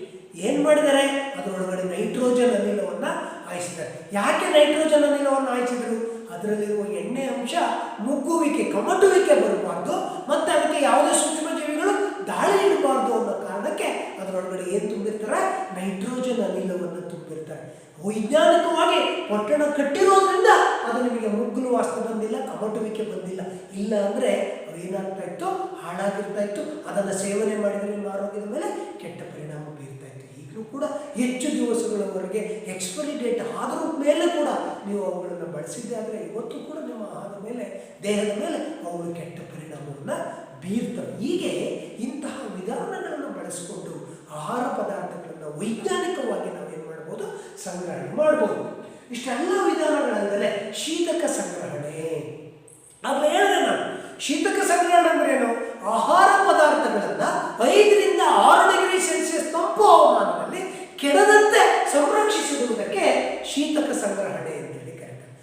ಏನು ಮಾಡಿದ್ದಾರೆ? ಅದರೊಳಗಡೆ ನೈಟ್ರೋಜನ್ ಅನಿಲವನ್ನು ಹಾಯಿಸಿದ್ದಾರೆ. ಯಾಕೆ ನೈಟ್ರೋಜನ್ ಅನಿಲವನ್ನು ಹಾಯಿಸಿದ್ರು? ಅದರಲ್ಲಿರುವ ಎಣ್ಣೆ ಅಂಶ ಮುಗ್ಗುವಿಕೆ, ಕಮಟುವಿಕೆ ಬರಬಾರ್ದು, ಮತ್ತು ಅದಕ್ಕೆ ಯಾವುದೇ ಸೂಕ್ಷ್ಮಜೀವಿಗಳು ದಾಳಿ ಇಡಬಾರ್ದು ಅನ್ನೋ ಕಾರಣಕ್ಕೆ ಅದರೊಳಗಡೆ ಏನು ತುಂಬಿರ್ತಾರೆ? ನೈಟ್ರೋಜನ್ ಅನಿಲವನ್ನು ತುಂಬಿರ್ತಾರೆ. ವೈಜ್ಞಾನಿಕವಾಗಿ ಪೊಟ್ಟಣ ಕಟ್ಟಿರೋದ್ರಿಂದ ಅದು ನಿಮಗೆ ಮುಗ್ಗಲು ವಾಸನೆ ಬಂದಿಲ್ಲ, ಕಮಟುವಿಕೆ ಬಂದಿಲ್ಲ. ಇಲ್ಲ ಅಂದರೆ ಅದು ಏನಾಗ್ತಾ ಇತ್ತು? ಹಾಳಾಗಿರ್ತಾ ಇತ್ತು. ಅದನ್ನು ಸೇವನೆ ಮಾಡಿದರೆ ನಿಮ್ಮ ಆರೋಗ್ಯದ ಮೇಲೆ ಕೆಟ್ಟ ಪರಿಣಾಮ ಬೀರ್ತಾ ಇತ್ತು. ಈಗಲೂ ಕೂಡ ಹೆಚ್ಚು ದಿವಸಗಳವರೆಗೆ ಎಕ್ಸ್ಪೈರಿ ಡೇಟ್ ಆದರೂ ಮೇಲೆ ಕೂಡ ನೀವು ಅವುಗಳನ್ನು ಬಳಸಿದ್ದೆ ಆದರೆ ಇವತ್ತು ಕೂಡ ನಿಮ್ಮ ಆಹಾರದ ಮೇಲೆ, ದೇಹದ ಮೇಲೆ ಅವುಗಳು ಕೆಟ್ಟ ಪರಿಣಾಮವನ್ನು ಬೀರ್ತವೆ. ಹೀಗೆ ಇಂತಹ ವಿಧಾನಗಳನ್ನು ಬಳಸಿಕೊಂಡು ಆಹಾರ ಪದಾರ್ಥಗಳನ್ನು ವೈಜ್ಞಾನಿಕವಾಗಿ ನಾವೇನು ಮಾಡ್ಬೋದು? ಸಂಗ್ರಹಣೆ ಮಾಡ್ಬೋದು. ಇಷ್ಟೆಲ್ಲ ವಿಧಾನಗಳಲ್ಲದೆ ಶೀತಕ ಸಂಗ್ರಹಣೆ. ಆಗಲೇ ಹೇಳಿದೆ ನಾನು, ಶೀತಕ ಸಂಗ್ರಹಣೆ ಅಂದ್ರೆ ಏನು? ಆಹಾರ ಪದಾರ್ಥಗಳನ್ನು 5 ರಿಂದ 6 ಡಿಗ್ರಿ ಸೆಲ್ಸಿಯಸ್ ತಂಪು ಹವಾಮಾನದಲ್ಲಿ ಕೆಡದಂತೆ ಸಂರಕ್ಷಿಸಿರುವುದಕ್ಕೆ ಶೀತಕ ಸಂಗ್ರಹಣೆ ಅಂತೇಳಿ ಕರೀತಾರೆ.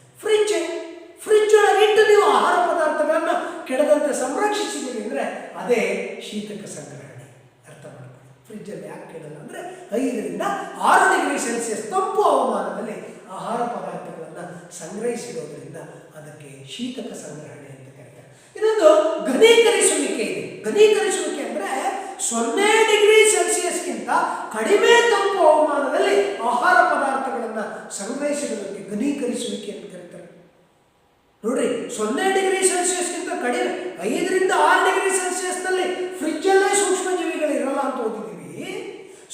ಫ್ರಿಡ್ಜ್ ಒಳಗಿಟ್ಟು ನೀವು ಆಹಾರ ಪದಾರ್ಥಗಳನ್ನು ಕೆಡದಂತೆ ಸಂರಕ್ಷಿಸಿದ್ದೀರಿ ಅಂದರೆ ಅದೇ ಶೀತಕ ಸಂಗ್ರಹಣೆ. ಅರ್ಥ ಮಾಡ್ಕೊಳ್ಳಿ. ಫ್ರಿಡ್ಜಲ್ಲಿ ಯಾಕೆ ಕೆಡಲ್ಲ ಅಂದರೆ 5 ರಿಂದ 6 ಡಿಗ್ರಿ ಸೆಲ್ಸಿಯಸ್ ತಂಪು ಹವಾಮಾನದಲ್ಲಿ ಆಹಾರ ಪದಾರ್ಥಗಳನ್ನು ಸಂಗ್ರಹಿಸಿರೋದ್ರಿಂದ ಅದಕ್ಕೆ ಶೀತಕ ಸಂಗ್ರಹಣೆ ಅಂತ ಕರೀತಾರೆ. ಇನ್ನೊಂದು ಘನೀಕರಿಸುವಿಕೆ ಇದೆ. ಘನೀಕರಿಸುವಿಕೆ ಅಂದರೆ 0 ಡಿಗ್ರಿ ಸೆಲ್ಸಿಯಸ್ಗಿಂತ ಕಡಿಮೆ ತಂಪು ಹವಾಮಾನದಲ್ಲಿ ಆಹಾರ ಪದಾರ್ಥಗಳನ್ನು ಸಂಗ್ರಹಿಸಿರೋದಕ್ಕೆ ಘನೀಕರಿಸುವಿಕೆ ಅಂತ ಕರೀತಾರೆ. ನೋಡ್ರಿ, 0 ಡಿಗ್ರಿ ಸೆಲ್ಸಿಯಸ್ಗಿಂತ ಕಡಿಮೆ, 5 ರಿಂದ 6 ಡಿಗ್ರಿ ಸೆಲ್ಸಿಯಸ್ನಲ್ಲಿ ಫ್ರಿಡ್ಜಲ್ಲೇ ಸೂಕ್ಷ್ಮಜೀವಿಗಳು ಇರಲ್ಲ ಅಂತ ಓದಿದ್ದೀವಿ.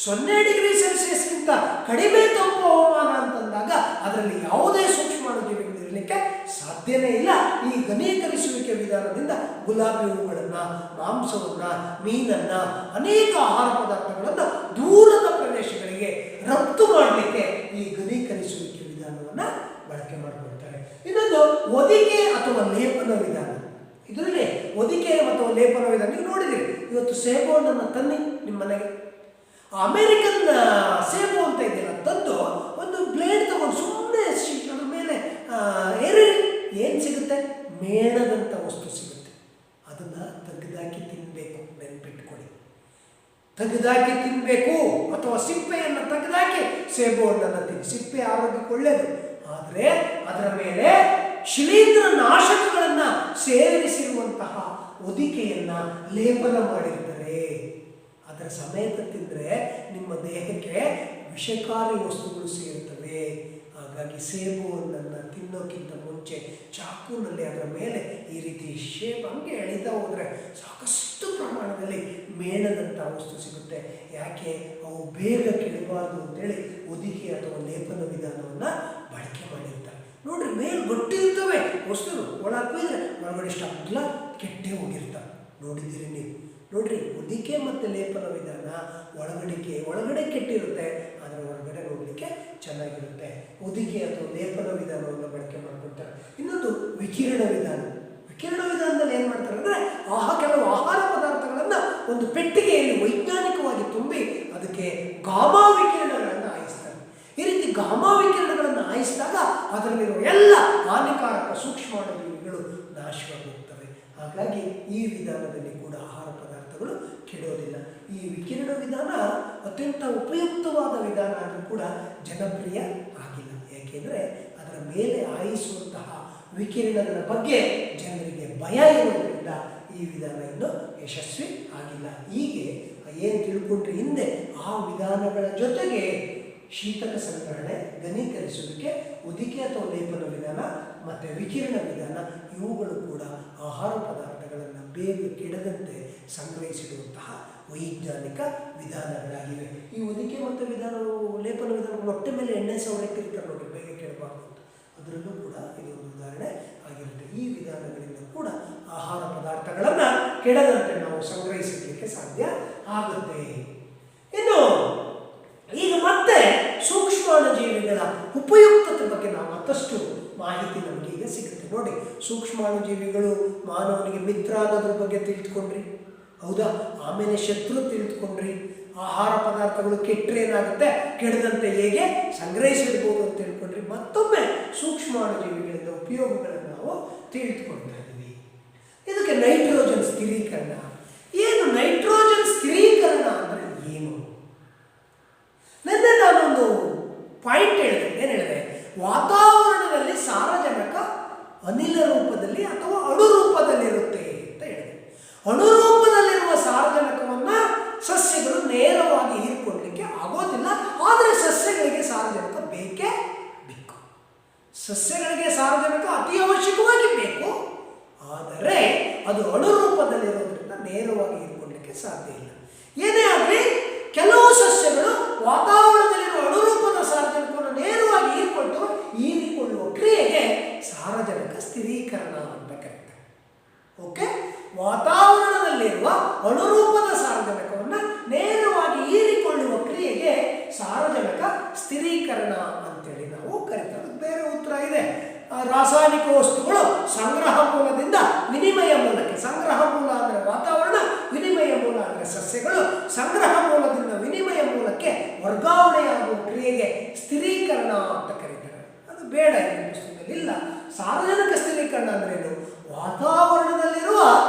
0 ಡಿಗ್ರಿ ಸೆಲ್ಸಿಯಸ್ಗಿಂತ ಕಡಿಮೆ ತಂಪು ಹವಾಮಾನ ಅಂತಂದಾಗ ಅದರಲ್ಲಿ ಯಾವುದೇ ಸೂಕ್ಷ್ಮಾಣುಜೀವಿಗಳು ಇರಲಿಕ್ಕೆ ಸಾಧ್ಯನೇ ಇಲ್ಲ. ಈ ಘನೀಕರಿಸುವಿಕೆ ವಿಧಾನದಿಂದ ಗುಲಾಬಿ ಹೂಗಳನ್ನು, ಮಾಂಸವನ್ನು, ಮೀನನ್ನು, ಅನೇಕ ಆಹಾರ ಪದಾರ್ಥಗಳನ್ನು ದೂರದ ಪ್ರದೇಶಗಳಿಗೆ ರಫ್ತು ಮಾಡಲಿಕ್ಕೆ ಈ ಘನೀಕರಿಸುವಿಕೆ ವಿಧಾನವನ್ನು ಬಳಕೆ ಮಾಡಿಕೊಳ್ತಾರೆ. ಇನ್ನೊಂದು ಹೊದಿಕೆ ಅಥವಾ ಲೇಪನ ವಿಧಾನ. ಇದರಲ್ಲಿ ಹೊದಿಕೆ ಅಥವಾ ಲೇಪನ ವಿಧಾನ ನೀವು ನೋಡಿದಿರಿ. ಇವತ್ತು ಸೇಬು ಹಣ್ಣನ್ನು ತನ್ನಿ ನಿಮ್ಮ ಮನೆಗೆ, ಅಮೇರಿಕನ್ ಸೇಬು ಅಂತ ಇದೆಯಲ್ಲ, ತಂದು ಒಂದು ಬ್ಲೇಡ್ ತಗೊಂಡು ಸುಮ್ಮನೆ ಅದ್ರ ಮೇಲೆ ಏನು ಸಿಗುತ್ತೆ? ಮೇಣದಂಥ ವಸ್ತು ಸಿಗುತ್ತೆ. ಅದನ್ನು ತೆಗೆದಾಕಿ ತಿನ್ನಬೇಕು. ನೆನ್ಪಿಟ್ಕೊಳ್ಳಿ, ತೆಗೆದಾಕಿ ತಿನ್ನಬೇಕು. ಅಥವಾ ಸಿಪ್ಪೆಯನ್ನು ತೆಗೆದಾಕಿ ಸೇಬು ಹಣ್ಣನ್ನು ತಿನ್ನಿ. ಸಿಪ್ಪೆ ಆರೋಗ್ಯಕ್ಕೆ ಒಳ್ಳೆಯದು. ಆದರೆ ಅದರ ಮೇಲೆ ಶಿಲೀಂಧ್ರ ನಾಶಕಗಳನ್ನು ಸೇರಿಸಿರುವಂತಹ ಹೊದಿಕೆಯನ್ನು ಲೇಪನ ಮಾಡಿರ್ತಾರೆ. ಅದರ ಸಮೇತ ತಿಂದರೆ ನಿಮ್ಮ ದೇಹಕ್ಕೆ ವಿಷಕಾರಿ ವಸ್ತುಗಳು ಸೇರುತ್ತವೆ. ಹಾಗಾಗಿ ಸೇಬು ಹಣ್ಣನ್ನು ತಿನ್ನೋಕ್ಕಿಂತ ಮುಂಚೆ ಚಾಕುನಲ್ಲಿ ಅದರ ಮೇಲೆ ಈ ರೀತಿ ಶೇಪ್ ಹಂಗೆ ಎಳಿತಾ ಹೋದರೆ ಸಾಕಷ್ಟು ಪ್ರಮಾಣದಲ್ಲಿ ಮೇಣದಂಥ ವಸ್ತು ಸಿಗುತ್ತೆ. ಯಾಕೆ? ಅವು ಬೇಗ ಕೆಡಬಾರ್ದು ಅಂತೇಳಿ ಹೊದಿಕೆ ಅಥವಾ ಲೇಪನ ವಿಧಾನವನ್ನು ಬಳಕೆ ಮಾಡಿರ್ತಾರೆ. ನೋಡ್ರಿ, ಮೇಲೆ ಗಟ್ಟಿ ಇರ್ತವೆ ವಸ್ತು, ಒಳಗೆ ಒಳಗಡೆ ಇಷ್ಟ ಅಗ್ಲ ಕೆಟ್ಟೆ ಹೋಗಿರ್ತಾರೆ. ನೋಡಿದ್ದೀರಿ ನೀವು? ನೋಡ್ರಿ, ಹೊದಿಕೆ ಮತ್ತು ಲೇಪನ ವಿಧಾನ ಒಳಗಡೆ ಕೆಟ್ಟಿರುತ್ತೆ, ಆದರೆ ಹೊರಗಡೆ ನೋಡಲಿಕ್ಕೆ ಚೆನ್ನಾಗಿರುತ್ತೆ. ಹೊದಿಕೆ ಅಥವಾ ಲೇಪನ ವಿಧಾನವನ್ನು ಬಳಕೆ ಮಾಡ್ಕೊಳ್ತಾರೆ. ಇನ್ನೊಂದು ವಿಕಿರಣ ವಿಧಾನ. ವಿಕಿರಣ ವಿಧಾನದಲ್ಲಿ ಏನು ಮಾಡ್ತಾರೆ ಅಂದರೆ ಕೆಲವು ಆಹಾರ ಪದಾರ್ಥಗಳನ್ನು ಒಂದು ಪೆಟ್ಟಿಗೆಯಲ್ಲಿ ವೈಜ್ಞಾನಿಕವಾಗಿ ತುಂಬಿ ಅದಕ್ಕೆ ಗಾಮಾ ವಿಕಿರಣಗಳನ್ನು ಹಾಯಿಸ್ತಾರೆ. ಈ ರೀತಿ ಗಾಮಾ ವಿಕಿರಣಗಳನ್ನು ಹಾಯಿಸಿದಾಗ ಅದರಲ್ಲಿರುವ ಎಲ್ಲ ಹಾನಿಕಾರಕ ಸೂಕ್ಷ್ಮಾಣುಜೀವಿಗಳು ನಾಶವಾಗಿ ಹೋಗ್ತವೆ. ಹಾಗಾಗಿ ಈ ವಿಧಾನದಲ್ಲಿ ಕೂಡ ಆಹಾರ ಪದಾರ್ಥಗಳು ಕೆಡೋದಿಲ್ಲ. ಈ ವಿಕಿರಣ ವಿಧಾನ ಅತ್ಯಂತ ಉಪಯುಕ್ತವಾದ ವಿಧಾನ ಆದರೂ ಕೂಡ ಜನಪ್ರಿಯ ಆಗಿಲ್ಲ. ಏಕೆಂದರೆ ಅದರ ಮೇಲೆ ಹಾಯಿಸುವಂತಹ ವಿಕಿರಣಗಳ ಬಗ್ಗೆ ಜನರಿಗೆ ಭಯ ಇರೋದ್ರಿಂದ ಈ ವಿಧಾನ ಇನ್ನೂ ಯಶಸ್ವಿ ಆಗಿಲ್ಲ. ಹೀಗೆ ಏನು ತಿಳ್ಕೊಂಡ್ರೆ ಹಿಂದೆ ಆ ವಿಧಾನಗಳ ಜೊತೆಗೆ ಶೀತಕ ಸಂಗ್ರಹಣೆ, ಘನೀಕರಿಸೋದಕ್ಕೆ ಹೊದಿಕೆ ಅಥವಾ ಲೇಪನ ವಿಧಾನ ಮತ್ತು ವಿಕಿರಣ ವಿಧಾನ, ಇವುಗಳು ಕೂಡ ಆಹಾರ ಪದಾರ್ಥಗಳನ್ನು ಬೇಗ ಕೆಡದಂತೆ ಸಂಗ್ರಹಿಸಿಡುವಂತಹ ವೈಜ್ಞಾನಿಕ ವಿಧಾನಗಳಾಗಿವೆ. ಈ ಹೊದಿಕೆ ಮತ್ತು ಲೇಪನ ವಿಧಾನಗಳು ಹೊಟ್ಟೆ ಮೇಲೆ ಎಣ್ಣೆ ಸವರಕ್ಕಿರ್ತಾರೆ ನೋಡಿ, ಬೇಗ ಕೆಡಬಾರ್ದು ಅಂತ. ಅದರಲ್ಲೂ ಕೂಡ ಇದೊಂದು ಉದಾಹರಣೆ ಆಗಿರುತ್ತೆ. ಈ ವಿಧಾನಗಳಿಂದ ಕೂಡ ಆಹಾರ ಪದಾರ್ಥಗಳನ್ನು ಕೆಡದಂತೆ ನಾವು ಸಂಗ್ರಹಿಸಲಿಕ್ಕೆ ಸಾಧ್ಯ ಆಗುತ್ತೆ. ಇನ್ನು ಈಗ ಮತ್ತೆ ಸೂಕ್ಷ್ಮಾಣುಜೀವಿಗಳ ಉಪಯುಕ್ತತೆ ಬಗ್ಗೆ ನಾವು ಮತ್ತಷ್ಟು ಮಾಹಿತಿ ನಮಗೆ ಈಗ ಸಿಗುತ್ತೆ. ನೋಡಿ, ಸೂಕ್ಷ್ಮಾಣುಜೀವಿಗಳು ಮಾನವನಿಗೆ ಮಿತ್ರ ಅನ್ನೋದ್ರ ಬಗ್ಗೆ ತಿಳಿದುಕೊಂಡ್ರಿ, ಹೌದಾ? ಆಮೇಲೆ ಶತ್ರು ತಿಳಿದುಕೊಂಡ್ರಿ. ಆಹಾರ ಪದಾರ್ಥಗಳು ಕೆಟ್ಟರೆ ಏನಾಗುತ್ತೆ, ಕೆಡದಂತೆ ಹೇಗೆ ಸಂಗ್ರಹಿಸಿಡ್ಬೋದು ಅಂತ ತಿಳ್ಕೊಂಡ್ರಿ. ಮತ್ತೊಮ್ಮೆ ಸೂಕ್ಷ್ಮಾಣುಜೀವಿಗಳಿಂದ ಉಪಯೋಗಗಳನ್ನು ನಾವು ತಿಳಿದುಕೊಳ್ತಾ ಇದ್ದೀವಿ. ಇದಕ್ಕೆ ನೈಟ್ರೋಜನ್ ಸ್ಥಿರೀಕರಣ. ಏನು ನೈಟ್ರೋಜನ್ ಸ್ಥಿರೀಕರಣ ಅಂದರೆ ಏನು? ನಿನ್ನೆ ನಾನೊಂದು ಪಾಯಿಂಟ್ ಹೇಳಿದೆ. ಏನು ಹೇಳಿದೆ? ವಾತಾವರಣದಲ್ಲಿ ಸಾರಜನಕ ಅನಿಲ ರೂಪದಲ್ಲಿ ಅಥವಾ ಅಣು ರೂಪದಲ್ಲಿರುತ್ತೆ ಅಂತ ಹೇಳಿದೆ. ಅಣು ರೂಪದಲ್ಲಿರುವ ಸಾರಜನಕವನ್ನು ಸಸ್ಯಗಳು ನೇರವಾಗಿ ಹೀರಿಕೊಳ್ಳಲಿಕ್ಕೆ ಆಗೋದಿಲ್ಲ. ಆದರೆ ಸಸ್ಯಗಳಿಗೆ ಸಾರಜನಕ ಬೇಕೇ ಬೇಕು. ಸಸ್ಯಗಳಿಗೆ ಸಾರಜನಕ ಅತಿ ಅವಶ್ಯಕವಾಗಿ ಬೇಕು. ಆದರೆ ಅದು ಅಣು ರೂಪದಲ್ಲಿರೋದ್ರಿಂದ ನೇರವಾಗಿ ಹೀರಿಕೊಳ್ಳಲಿಕ್ಕೆ ಸಾಧ್ಯ ಇಲ್ಲ. ಏನೇ ಆಗಲಿ, ಕೆಲವು ಸಸ್ಯಗಳು ವಾತಾವರಣದಲ್ಲಿರುವ ಅಣುರೂಪದ ಸಾರಜನಕವನ್ನು ನೇರವಾಗಿ ಹೀರಿಕೊಳ್ಳುವ ಕ್ರಿಯೆಗೆ ಸಾರಜನಕ ಸ್ಥಿರೀಕರಣ ಅಂತ ಕರೀತಾರೆ. ಓಕೆ, ವಾತಾವರಣದಲ್ಲಿರುವ ಅಣುರೂಪದ ಸಾರಜನಕವನ್ನು ನೇರವಾಗಿ ಹೀರಿಕೊಳ್ಳುವ ಕ್ರಿಯೆಗೆ ಸಾರಜನಕ ಸ್ಥಿರೀಕರಣ ಅಂತೇಳಿ ನಾವು ಕರೀತಾರೆ. ಬೇರೆ ಉತ್ತರ ಇದೆ. ರಾಸಾಯನಿಕ ವಸ್ತುಗಳು ಸಂಗ್ರಹ ಮೂಲದಿಂದ ವಿನಿಮಯ ಮೂಲಕ್ಕೆ, ಸಂಗ್ರಹ ಮೂಲ ಅಂದರೆ ವಾತಾವರಣ, ವಿನಿಮಯ ಮೂಲ ಅಂದರೆ ಸಸ್ಯಗಳು, ಸಂಗ್ರಹ ಮೂಲದಿಂದ ವಿನಿಮಯ ಮೂಲಕ್ಕೆ ವರ್ಗಾವಣೆಯಾಗುವ ಕ್ರಿಯೆಗೆ ಸ್ಥಿರೀಕರಣ ಅಂತ ಕರೀತಾರೆ. ಅದು ಬೇಡ, ಈ ಪುಸ್ತಕದಲ್ಲಿ ಇಲ್ಲ. ಸಾರಜನಕ ಸ್ಥಿರೀಕರಣ ಅಂದ್ರೇನು? ವಾತಾವರಣದಲ್ಲಿರುವ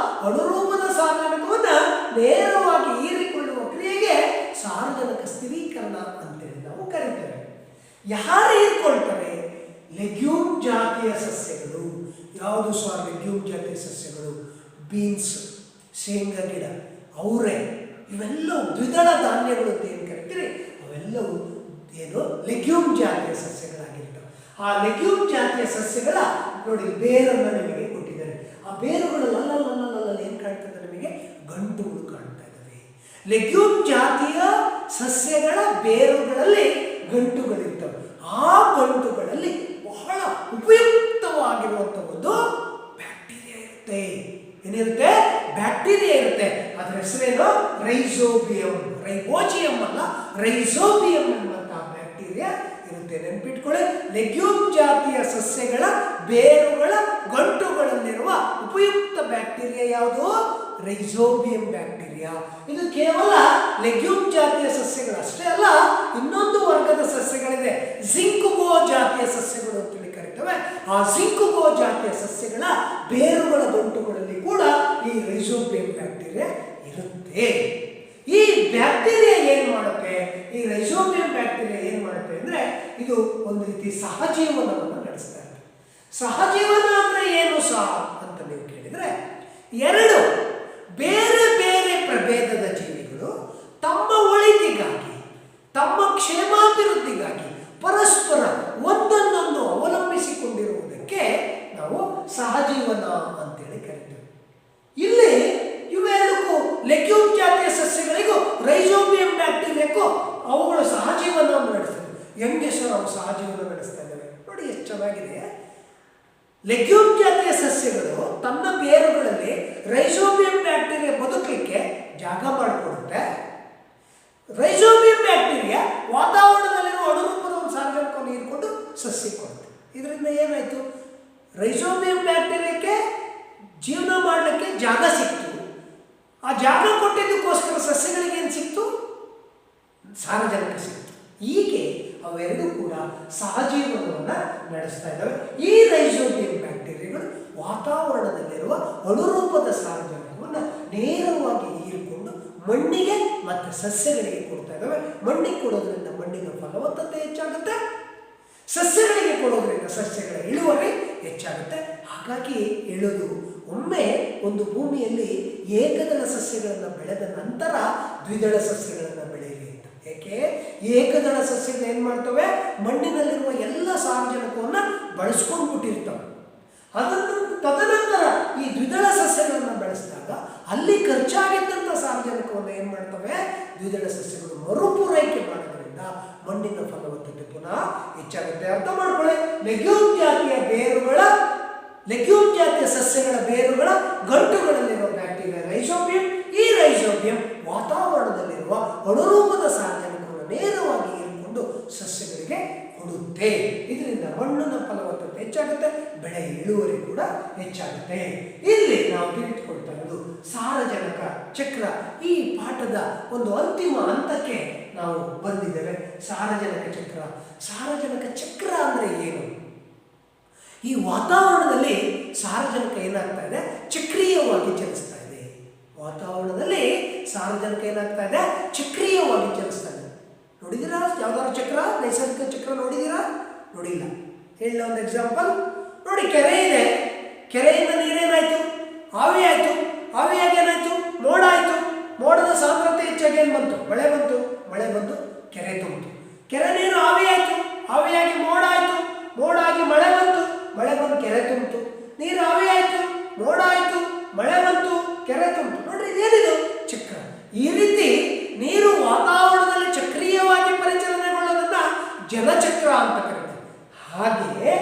ಅಣುರೂಪದ ಸಾರಜನಕವನ್ನು ನೇರವಾಗಿ ಹೀರಿಕೊಳ್ಳುವ ಕ್ರಿಯೆಗೆ ಸಾರಜನಕ ಸ್ಥಿರೀಕರಣ ಅಂತೇಳಿ ನಾವು ಕರೀತೇವೆ. ಯಾರು ಹೀರಿಕೊಳ್ತಾರೆ? ಲೆಗ್ಯೂಮ್ ಜಾತಿಯ ಸಸ್ಯಗಳು. ಯಾವುದು ಲೆಗ್ಯೂಮ್ ಜಾತಿಯ ಸಸ್ಯಗಳು? ಬೀನ್ಸ್, ಶೇಂಗಾ ಗಿಡ, ಅವರೆ, ಇವೆಲ್ಲವೂ ದ್ವಿದಳ ಧಾನ್ಯಗಳು ಅಂತ ಏನು ಕರಿತೀರಿ, ಅವೆಲ್ಲವೂ ಏನು ಲೆಗ್ಯೂಮ್ ಜಾತಿಯ ಸಸ್ಯಗಳಾಗಿರ್ತವೆ. ಆ ಲೆಗ್ಯೂಮ್ ಜಾತಿಯ ಸಸ್ಯಗಳ ನೋಡಿ ಬೇರನ್ನು ನಿಮಗೆ ಕೊಟ್ಟಿದ್ದಾರೆ. ಆ ಬೇರುಗಳಲ್ಲಿ ಏನು ಕಾಣ್ತದೆ ನಮಗೆ? ಗಂಟುಗಳು ಕಾಣ್ತಾ ಇದ್ದಾವೆ. ಲೆಗ್ಯೂಮ್ ಜಾತಿಯ ಸಸ್ಯಗಳ ಬೇರುಗಳಲ್ಲಿ ಗಂಟುಗಳಿರ್ತವೆ. ಆ ಗಂಟುಗಳಲ್ಲಿ ಬಹಳ ಉಪಯುಕ್ತವಾಗಿರುವಂಥ ಒಂದು ಬ್ಯಾಕ್ಟೀರಿಯಾ ಇರುತ್ತೆ. ಏನಿರುತ್ತೆ? ಬ್ಯಾಕ್ಟೀರಿಯಾ ಇರುತ್ತೆ. ಅದರ ಹೆಸರೇನು? ರೈಸೋಬಿಯಂ. ರೈಬೋಜಿಯಂ ಅಲ್ಲ, ರೈಸೋಬಿಯಂ ಎಂಬಂತಹ ಬ್ಯಾಕ್ಟೀರಿಯಾ ಇರುತ್ತೆ. ನೆನಪಿಟ್ಕೊಳ್ಳಿ, ಲೆಗ್ಯೂಮ್ ಜಾತಿಯ ಸಸ್ಯಗಳ ಬೇರುಗಳ ಗಂಟುಗಳಲ್ಲಿರುವ ಉಪಯುಕ್ತ ಬ್ಯಾಕ್ಟೀರಿಯಾ ಯಾವುದು? Rhizobium bacteria. ಇದು ಕೇವಲ ಲೆಗ್ಯೂಮ್ ಜಾತಿಯ ಸಸ್ಯಗಳು ಅಷ್ಟೇ ಅಲ್ಲ, ಇನ್ನೊಂದು ವರ್ಗದ ಸಸ್ಯಗಳಿದೆ, ಜಿಂಕುಗೋ ಜಾತಿಯ ಸಸ್ಯಗಳು ಅಂತೇಳಿ ಕರೀತವೆ. ಆ ಜಿಂಕುಗೋ ಜಾತಿಯ ಸಸ್ಯಗಳ ಬೇರುಗಳ ಗಂಟುಗಳಲ್ಲಿ ಕೂಡ ಈ ರೈಸೋಬಿಯಂ ಬ್ಯಾಕ್ಟೀರಿಯಾ ಇರುತ್ತೆ. ಈ ಬ್ಯಾಕ್ಟೀರಿಯಾ ಏನು ಮಾಡುತ್ತೆ? ಈ ರೈಸೋಬಿಯಂ ಬ್ಯಾಕ್ಟೀರಿಯಾ ಏನು ಮಾಡುತ್ತೆ ಅಂದರೆ ಇದು ಒಂದು ರೀತಿ ಸಹಜೀವನವನ್ನು ನಡೆಸ್ತಾ ಇದೆ. ಸಹಜೀವನ ಅಂದರೆ ಏನು ಅಂತ ನೀವು ಕೇಳಿದರೆ, ಎರಡು ಬೇರೆ ಬೇರೆ ಪ್ರಭೇದದ ಜೀವಿಗಳು ಹೆಂಗೆ ಸರ್ ಅವು ಸಹಜೀವನ ನಡೆಸ್ತಾ ಇದ್ದಾವೆ ನೋಡಿ ಎಷ್ಟು ಚೆನ್ನಾಗಿದೆ. ಲೆಗ್ಯೂಮ್ ಜಾತಿಯ ಸಸ್ಯಗಳು ತನ್ನ ಬೇರುಗಳಲ್ಲಿ ರೈಸೋಬಿಯಂ ಬ್ಯಾಕ್ಟೀರಿಯಾ ಬದುಕಲಿಕ್ಕೆ ಜಾಗ ಮಾಡಿಕೊಡುತ್ತೆ. ರೈಸೋಬಿಯಂ ಬ್ಯಾಕ್ಟೀರಿಯಾ ವಾತಾವರಣದಲ್ಲಿರುವ ಅಣುರೂಪದ ಒಂದು ಸಾರಜನಕವನ್ನು ಹೀರಿಕೊಂಡು ಸಸ್ಯಕ್ಕೆ ಕೊಡುತ್ತೆ. ಇದರಿಂದ ಏನಾಯಿತು, ರೈಸೋಬಿಯಂ ಬ್ಯಾಕ್ಟೀರಿಯಾಕ್ಕೆ ಜೀವನ ಮಾಡಲಿಕ್ಕೆ ಜಾಗ ಸಿಕ್ತು. ಆ ಜಾಗ ಕೊಟ್ಟಿದ್ದಕ್ಕೋಸ್ಕರ ಸಸ್ಯಗಳಿಗೆ ಏನು ಸಿಕ್ತು, ಸಾರಜನಕ ಸಿಕ್ತು. ಹೀಗೆ ಅವೆರಡೂ ಕೂಡ ಸಹಜೀವನವನ್ನು ನಡೆಸ್ತಾ ಇದ್ದಾವೆ. ಈ ರೈಸೋಬಿಯಂ ಬ್ಯಾಕ್ಟೀರಿಯಾಗಳು ವಾತಾವರಣದಲ್ಲಿರುವ ಅಣುರೂಪದ ಸಾರಜನಕವನ್ನು ನೇರವಾಗಿ ಹೀರಿಕೊಂಡು ಮಣ್ಣಿಗೆ ಮತ್ತು ಸಸ್ಯಗಳಿಗೆ ಕೊಡ್ತಾ ಇದ್ದಾವೆ. ಮಣ್ಣಿಗೆ ಕೊಡೋದ್ರಿಂದ ಮಣ್ಣಿನ ಫಲವತ್ತತೆ ಹೆಚ್ಚಾಗುತ್ತೆ, ಸಸ್ಯಗಳಿಗೆ ಕೊಡೋದ್ರಿಂದ ಸಸ್ಯಗಳ ಇಳುವರಿ ಹೆಚ್ಚಾಗುತ್ತೆ. ಹಾಗಾಗಿ ಹೇಳೋದು, ಒಮ್ಮೆ ಒಂದು ಭೂಮಿಯಲ್ಲಿ ಏಕದಳ ಸಸ್ಯಗಳನ್ನು ಬೆಳೆದ ನಂತರ ದ್ವಿದಳ ಸಸ್ಯಗಳನ್ನು ಬೆಳೆಯಿರಿ ಅಂತ. ಏಕೆ, ಏಕದಳ ಸಸ್ಯಗಳು ಏನು ಮಾಡ್ತವೆ, ಮಣ್ಣಿನಲ್ಲಿರುವ ಎಲ್ಲ ಸಾರಜನಕವನ್ನು ಬಳಸ್ಕೊಂಡು ಬಿಟ್ಟಿರ್ತವೆ. ಅದನ್ನು ತದನಂತರ ಈ ದ್ವಿದಳ ಸಸ್ಯಗಳನ್ನು ಬೆಳೆಸಿದಾಗ ಅಲ್ಲಿ ಖರ್ಚಾಗಿದ್ದಂಥ ಸಾರಜನಕವನ್ನು ಏನು ಮಾಡ್ತವೆ, ದ್ವಿದಳ ಸಸ್ಯಗಳು ಮರುಪೂರೈಕೆ ಮಾಡೋದ್ರಿಂದ ಮಣ್ಣಿನ ಫಲವತ್ತತೆ ಪುನಃ ಹೆಚ್ಚಾಗುತ್ತೆ. ಅರ್ಥ ಮಾಡ್ಕೊಳ್ಳಿ, ಲೆಗ್ಯೂಮ್ ಜಾತಿಯ ಸಸ್ಯಗಳ ಬೇರುಗಳ ಗಂಟುಗಳಲ್ಲಿರುವ ಬ್ಯಾಕ್ಟೀರಿಯಾ ರೈಸೋಬಿಯಂ. ಈ ರೈಸೋಬಿಯಂ ವಾತಾವರಣದಲ್ಲಿರುವ ಅಣುರೂಪದ ಸಾರಜನಕವನ್ನು ನೇರವಾಗಿ ಹೀರಿಕೊಂಡು ಸಸ್ಯಗಳಿಗೆ ಕೊಡುತ್ತೆ. ಇದರಿಂದ ಮಣ್ಣಿನ ಫಲವತ್ತತೆ ಹೆಚ್ಚಾಗುತ್ತೆ, ಬೆಳೆ ಇಳುವರಿ ಕೂಡ ಹೆಚ್ಚಾಗುತ್ತೆ. ಇಲ್ಲಿ ನಾವು ತಿಳಿದುಕೊಳ್ತಾ ಇರೋದು ಸಾರಜನಕ ಚಕ್ರ. ಈ ಪಾಠದ ಒಂದು ಅಂತಿಮ ಹಂತಕ್ಕೆ ನಾವು ಬಂದಿದ್ದೇವೆ. ಸಾರಜನಕ ಚಕ್ರ ಅಂದರೆ ಏನು? ಈ ವಾತಾವರಣದಲ್ಲಿ ಸಾರಜನಕ ಏನಾಗ್ತಾ ಇದೆ, ಚಕ್ರೀಯವಾಗಿ ಚಲಿಸ್ತಾ ಇದೆ. ವಾತಾವರಣದಲ್ಲಿ ಸಾರಜನಕ ಏನಾಗ್ತಾ ಇದೆ, ಚಕ್ರೀಯವಾಗಿ ಚಲಿಸ್ತಾ ಇದೆ. ನೋಡಿದ್ದೀರಾ ಯಾವ್ದಾದ್ರು ಚಕ್ರ, ನೈಸರ್ಗಿಕ ಚಕ್ರ ನೋಡಿದ್ದೀರಾ? ನೋಡಿಲ್ಲ. ಹೇಳ ಒಂದು ಎಕ್ಸಾಂಪಲ್ ನೋಡಿ. ಕೆರೆ ಇದೆ, ಕೆರೆಯಿಂದ ನೀರೇನಾಯ್ತು, ಆವಿ ಆಯಿತು. ಆವಿಯಾಗಿ ಏನಾಯ್ತು, ಮೋಡ ಆಯಿತು. ಮೋಡದ ಸಾಂದ್ರತೆ ಹೆಚ್ಚಾಗಿ ಏನು ಬಂತು, ಮಳೆ ಬಂತು. ಮಳೆ ಬಂದು ಕೆರೆ ತುಂಬಿತು. ಕೆರೆ ನೀರು ಆವಿ ಆಯಿತು, ಆವಿಯಾಗಿ ಮೋಡ ಆಯಿತು. ಮೋಡ ಆಗಿ ಮಳೆ ಬಂತು, ಮಳೆ ಬಂದು ಕೆರೆ ತುಂಬಿತು. ನೀರು ಆವಿ ಆಯಿತು, ಮೋಡ ಆಯಿತು, ಮಳೆ ಬಂತು, ಕೆರೆ ತುಂಬಿತು. ನೋಡ್ರಿ, ಇದೇನಿದು ಚಕ್ರ. ಈ ರೀತಿ ನೀರು ವಾತಾವರಣದಲ್ಲಿ ಚಕ್ರೀಯವಾಗಿ ಪರಿಚಲನೆಗೊಳ್ಳೋದನ್ನ ಜಲಚಕ್ರ ಅಂತ ಕರೀತಾರೆ. ಹಾಗೆಯೇ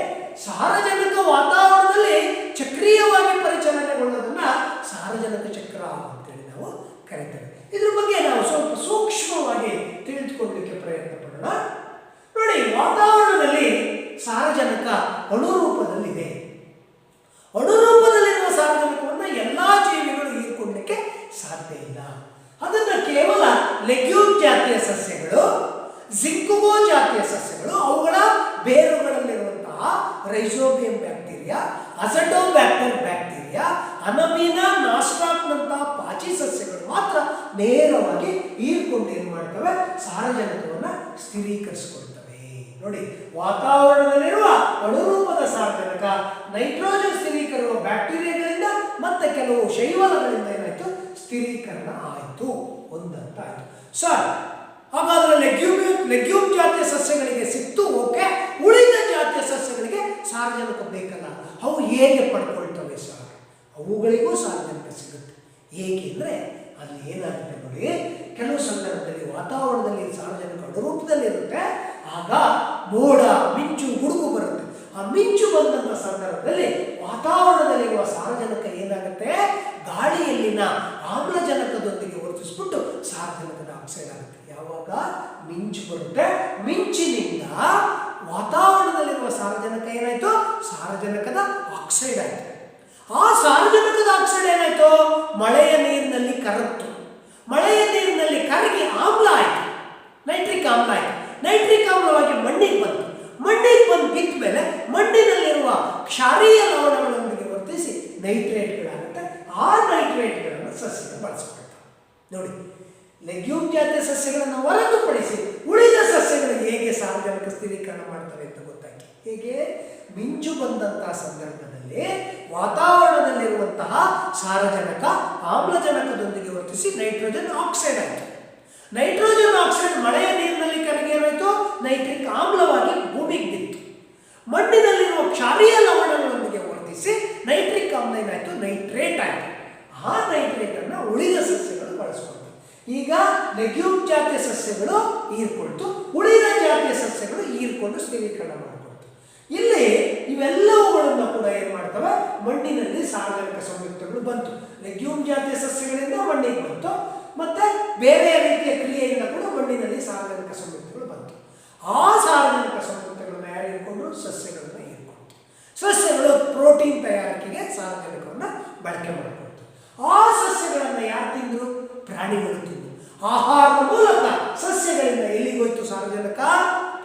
ಸಾರಜನಕ ವಾತಾವರಣದಲ್ಲಿ ಚಕ್ರೀಯವಾಗಿ ಪರಿಚಲನೆಗೊಳ್ಳೋದನ್ನ ಸಾರಜನಕ ಚಕ್ರ ಅಂತೇಳಿ ನಾವು ಕರೀತೇವೆ. ಇದ್ರ ಬಗ್ಗೆ ನಾವು ಸ್ವಲ್ಪ ಸೂಕ್ಷ್ಮವಾಗಿ ತಿಳಿದುಕೊಳ್ಳಲಿಕ್ಕೆ ಪ್ರಯತ್ನ ಪಡೋಣ. ನೋಡಿ, ವಾತಾವರಣದಲ್ಲಿ ಸಾರಜನಕ ಅಣುರೂಪದಲ್ಲಿದೆ. ಅಣುರೂಪದಲ್ಲಿರುವ ಸಾರಜನಕವನ್ನು ಎಲ್ಲ ಜೀವಿಗಳು ಹೀರಿಕೊಳ್ಳಲಿಕ್ಕೆ ಸಾಧ್ಯ ಇಲ್ಲ. ಅದನ್ನು ಕೇವಲ ಲೆಗ್ಯೂಮ್ ಜಾತಿಯ ಸಸ್ಯಗಳು, ಜಿಂಕುಬೋ ಜಾತಿಯ ಸಸ್ಯಗಳು, ಅವುಗಳ ಬೇರುಗಳಲ್ಲಿರುವಂತಹ ರೈಸೋಬಿಯಂ ಬ್ಯಾಕ್ಟೀರಿಯಾ, ಅಜಟೋಬ್ಯಾಕ್ಟರ್ ಬ್ಯಾಕ್ಟೀರಿಯಾ, ಅನಮೀನಾ ನಾಸ್ಟ್ರಾಕ್ನಂತಹ ಪಾಚಿ ಸಸ್ಯಗಳು ಮಾತ್ರ ನೇರವಾಗಿ ಹೀರಿಕೊಂಡು ಏನು ಮಾಡ್ತವೆ, ಸಾರಜನಕವನ್ನು ಸ್ಥಿರೀಕರಿಸಿಕೊಳ್ತವೆ. ನೋಡಿ, ವಾತಾವರಣದಲ್ಲಿರುವ ಅಣುರೂಪದ ಸಾರಜನಕ ನೈಟ್ರೋಜನ್ ಸ್ಥಿರೀಕರಿಸುವ ಬ್ಯಾಕ್ಟೀರಿಯಾಗಳಿಂದ ಮತ್ತೆ ಕೆಲವು ಶೈವಲಗಳಿಂದ ಏನಾಯಿತು, ಸ್ಥಿರೀಕರಣ ಆಯಿತು. ಒಂದಂತ ಆಯಿತು. ಸರ್, ಹಾಗಾದರೆ ಲೆಗ್ಯೂಮ್ ಜಾತಿಯ ಸಸ್ಯಗಳಿಗೆ ಸಿಕ್ತು, ಓಕೆ. ಉಳಿದ ಜಾತಿಯ ಸಸ್ಯಗಳಿಗೆ ಸಾರಜನಕ ಬೇಕಲ್ಲ, ಅವು ಹೇಗೆ ಪಡ್ಕೊಳ್ತವೆ ಸರ್? ಅವುಗಳಿಗೂ ಸಾರಜನಕ ಸಿಗುತ್ತೆ. ಹೇಗೆ ಅಂದರೆ ಅಲ್ಲಿ ಏನಾಗುತ್ತೆ ನೋಡಿ, ಕೆಲವು ಸಂದರ್ಭದಲ್ಲಿ ವಾತಾವರಣದಲ್ಲಿ ಸಾರಜನಕ ಅಣುರೂಪದಲ್ಲಿರುತ್ತೆ. ಆಗ ಮೋಡ, ಮಿಂಚು, ಗುಡುಗು ಬರುತ್ತೆ. ಆ ಮಿಂಚು ಬಂದಂಥ ಸಂದರ್ಭದಲ್ಲಿ ವಾತಾವರಣದಲ್ಲಿರುವ ಸಾರಜನಕ ಏನಾಗುತ್ತೆ, ಗಾಳಿಯಲ್ಲಿನ ಆಮ್ಲಜನಕದೊಂದಿಗೆ ವರ್ತಿಸ್ಬಿಟ್ಟು ಸಾರಜನಕದ ಆಕ್ಸೈಡ್ ಆಗುತ್ತೆ. ಯಾವಾಗ ಮಿಂಚು ಬರುತ್ತೆ, ಮಿಂಚಿನಿಂದ ವಾತಾವರಣದಲ್ಲಿರುವ ಸಾರಜನಕ ಏನಾಯಿತು, ಸಾರಜನಕದ ಆಕ್ಸೈಡ್ ಆಯಿತು. ಆ ಸಾರಜನಕದ ಆಕ್ಸೈಡ್ ಏನಾಯಿತು, ಮಳೆಯ ನೀರಿನಲ್ಲಿ ಕರಗಿತು. ಮಳೆಯ ನೀರಿನಲ್ಲಿ ಕರಗಿ ಆಮ್ಲ ಆಯಿತು, ನೈಟ್ರಿಕ್ ಆಮ್ಲ ಆಯಿತು. ನೈಟ್ರಿಕ್ ಆಮ್ಲವಾಗಿ ಮಣ್ಣಿಗೆ ಬಂತು. ಮಣ್ಣಿಗೆ ಬಂದು ಬಿದ್ದ ಮೇಲೆ ಮಣ್ಣಿನಲ್ಲಿರುವ ಕ್ಷಾರೀಯ ಲವಣಗಳೊಂದಿಗೆ ವರ್ತಿಸಿ ನೈಟ್ರೇಟ್ಗಳಾಗುತ್ತೆ. ಆ ನೈಟ್ರೇಟ್ಗಳನ್ನು ಸಸ್ಯಗಳು ಬಳಸ್ಕೊಳ್ತವೆ. ನೋಡಿ, ಲೆಗ್ಯೂಮ್ ಜಾತಿಯ ಸಸ್ಯಗಳನ್ನು ಹೊರತುಪಡಿಸಿ ಉಳಿದ ಸಸ್ಯಗಳು ಹೇಗೆ ಸಾರಜನಕ ಸ್ಥಿರೀಕರಣ ಮಾಡ್ತವೆ ಅಂತ ಗೊತ್ತಾಯ್ತು. ಹೇಗೆ, ಮಿಂಚು ಬಂದಂತಹ ಸಂದರ್ಭದಲ್ಲಿ ವಾತಾವರಣದಲ್ಲಿರುವಂತಹ ಸಾರಜನಕ ಆಮ್ಲಜನಕದೊಂದಿಗೆ ವರ್ತಿಸಿ ನೈಟ್ರೋಜನ್ ಆಕ್ಸೈಡ್ ಆಯಿತು. ನೈಟ್ರೋಜನ್ ಆಕ್ಸೈಡ್ ಮಳೆಯ ನೀರಿನಲ್ಲಿ ಕರಗಿ ಏನಾಯಿತು, ನೈಟ್ರಿಕ್ ಆಮ್ಲವಾಗಿ ಭೂಮಿಗೆ ಬಿತ್ತು. ಮಣ್ಣಿನಲ್ಲಿರುವ ಕ್ಷಾರೀಯ ಲವಣಗಳೊಂದಿಗೆ ವರ್ತಿಸಿ ನೈಟ್ರಿಕ್ ಆಮ್ಲ ಏನಾಯಿತು, ನೈಟ್ರೇಟ್ ಆಯಿತು. ಆ ನೈಟ್ರೇಟನ್ನು ಉಳಿದ ಸಸ್ಯಗಳು ಬಳಸ್ಕೊಳ್ತವೆ. ಈಗ ಲೆಗ್ಯೂಮ್ ಜಾತಿಯ ಸಸ್ಯಗಳು ಹೀರ್ಕೊಳ್ತು, ಉಳಿದ ಜಾತಿಯ ಸಸ್ಯಗಳು ಹೀರ್ಕೊಂಡು ಸ್ಥಿರೀಕರಣ ಮಾಡಿಕೊಳ್ತು. ಇಲ್ಲಿ ಇವೆಲ್ಲವುಗಳನ್ನು ಕೂಡ ಏನು ಮಾಡ್ತವೆ, ಮಣ್ಣಿನಲ್ಲಿ ಸಾರ್ವಜನಿಕ ಸಂಯುಕ್ತಗಳು ಬಂತು. ಲೆಗ್ಯೂಮ್ ಜಾತಿಯ ಸಸ್ಯಗಳಿಂದ ಮಣ್ಣಿಗೆ ಬಂತು, ಮತ್ತೆ ಬೇರೆ ರೀತಿಯ ಕ್ರಿಯೆಯಿಂದ ಕೂಡ ಮಣ್ಣಿನಲ್ಲಿ ಸಾರ್ವಜನಿಕ ಸಂಯುಕ್ತಗಳು ಬಂತು. ಆ ಸಾರ್ವಜನಿಕ ಸಂಯುಕ್ತಗಳನ್ನ ಯಾರು ಹೀರ್ಕೊಂಡ್ರು, ಸಸ್ಯಗಳನ್ನ ಹೀರ್ಕೊಳ್ತು. ಸಸ್ಯಗಳು ಪ್ರೋಟೀನ್ ತಯಾರಿಕೆಗೆ ಸಾರ್ವಜನಿಕವನ್ನು ಬಳಕೆ ಮಾಡಿಕೊಳ್ತು. ಆ ಸಸ್ಯಗಳನ್ನು ಯಾರು ತಿಂದರು, ಪ್ರಾಣಿಗಳು ತಿಂದರು. ಆಹಾರದ ಮೂಲಕ ಸಸ್ಯಗಳಿಂದ ಎಲ್ಲಿಗೋಯ್ತು ಸಾರ್ವಜನಿಕ,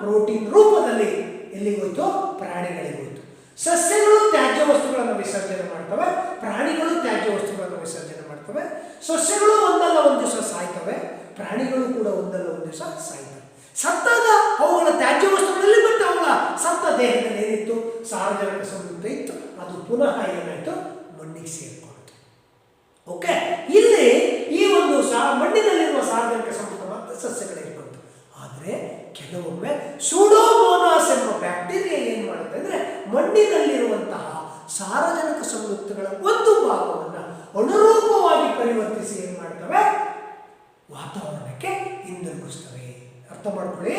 ಪ್ರೋಟೀನ್ ರೂಪದಲ್ಲಿ ಎಲ್ಲಿಗೋಯ್ತು, ಪ್ರಾಣಿಗಳಿಗೋಯ್ತು. ಸಸ್ಯಗಳು ತ್ಯಾಜ್ಯ ವಸ್ತುಗಳನ್ನು ವಿಸರ್ಜನೆ ಮಾಡ್ತವೆ, ಪ್ರಾಣಿಗಳು ತ್ಯಾಜ್ಯ ವಸ್ತುಗಳನ್ನು ವಿಸರ್ಜನೆ ಮಾಡ್ತವೆ. ಸಸ್ಯಗಳು ಒಂದಲ್ಲ ಒಂದು ದಿವಸ ಸಾಯ್ತವೆ, ಪ್ರಾಣಿಗಳು ಕೂಡ ಒಂದಲ್ಲ ಒಂದು ದಿವಸ ಸಾಯ್ತವೆ. ಸತ್ತಾಗ ಅವುಗಳ ತ್ಯಾಜ್ಯ ವಸ್ತುಗಳಲ್ಲಿ ಮತ್ತೆ ಅವುಗಳ ಸತ್ತ ದೇಹದಲ್ಲಿ ಏನಿತ್ತು, ಸಾರ್ವಜನಿಕ ಸಂಯುಕ್ತ ಇತ್ತು. ಅದು ಪುನಃ ಏನಾಯಿತು, ಮಣ್ಣಿಗೆ ಸೇರಿಕೊಳ್ತು. ಓಕೆ, ಇಲ್ಲಿ ಈ ಒಂದು ಮಣ್ಣಿನಲ್ಲಿರುವ ಸಾರ್ವಜನಿಕ ಸಂಯುಕ್ತ ಮತ್ತೆ ಸಸ್ಯಗಳಿರ್ಕೊಳ್ತು. ಆದರೆ ಕೆಲವೊಮ್ಮೆ ಸೂಡೋಮೋನಾಸ್ ಎಂಬ ಬ್ಯಾಕ್ಟೀರಿಯಾ ಏನು ಮಾಡುತ್ತೆ ಅಂದರೆ, ಮಣ್ಣಿನಲ್ಲಿರುವಂತಹ ಸಾರಜನಕ ಸಂಯುಕ್ತಗಳ ಒಂದು ಭಾಗವನ್ನು ಅನುರೂಪವಾಗಿ ಪರಿವರ್ತಿಸಿ ಏನು ಮಾಡ್ತವೆ, ವಾತಾವರಣಕ್ಕೆ ಹಿಂದಿರುಗಿಸ್ತವೆ. ಅರ್ಥ ಮಾಡ್ಕೊಳ್ಳಿ,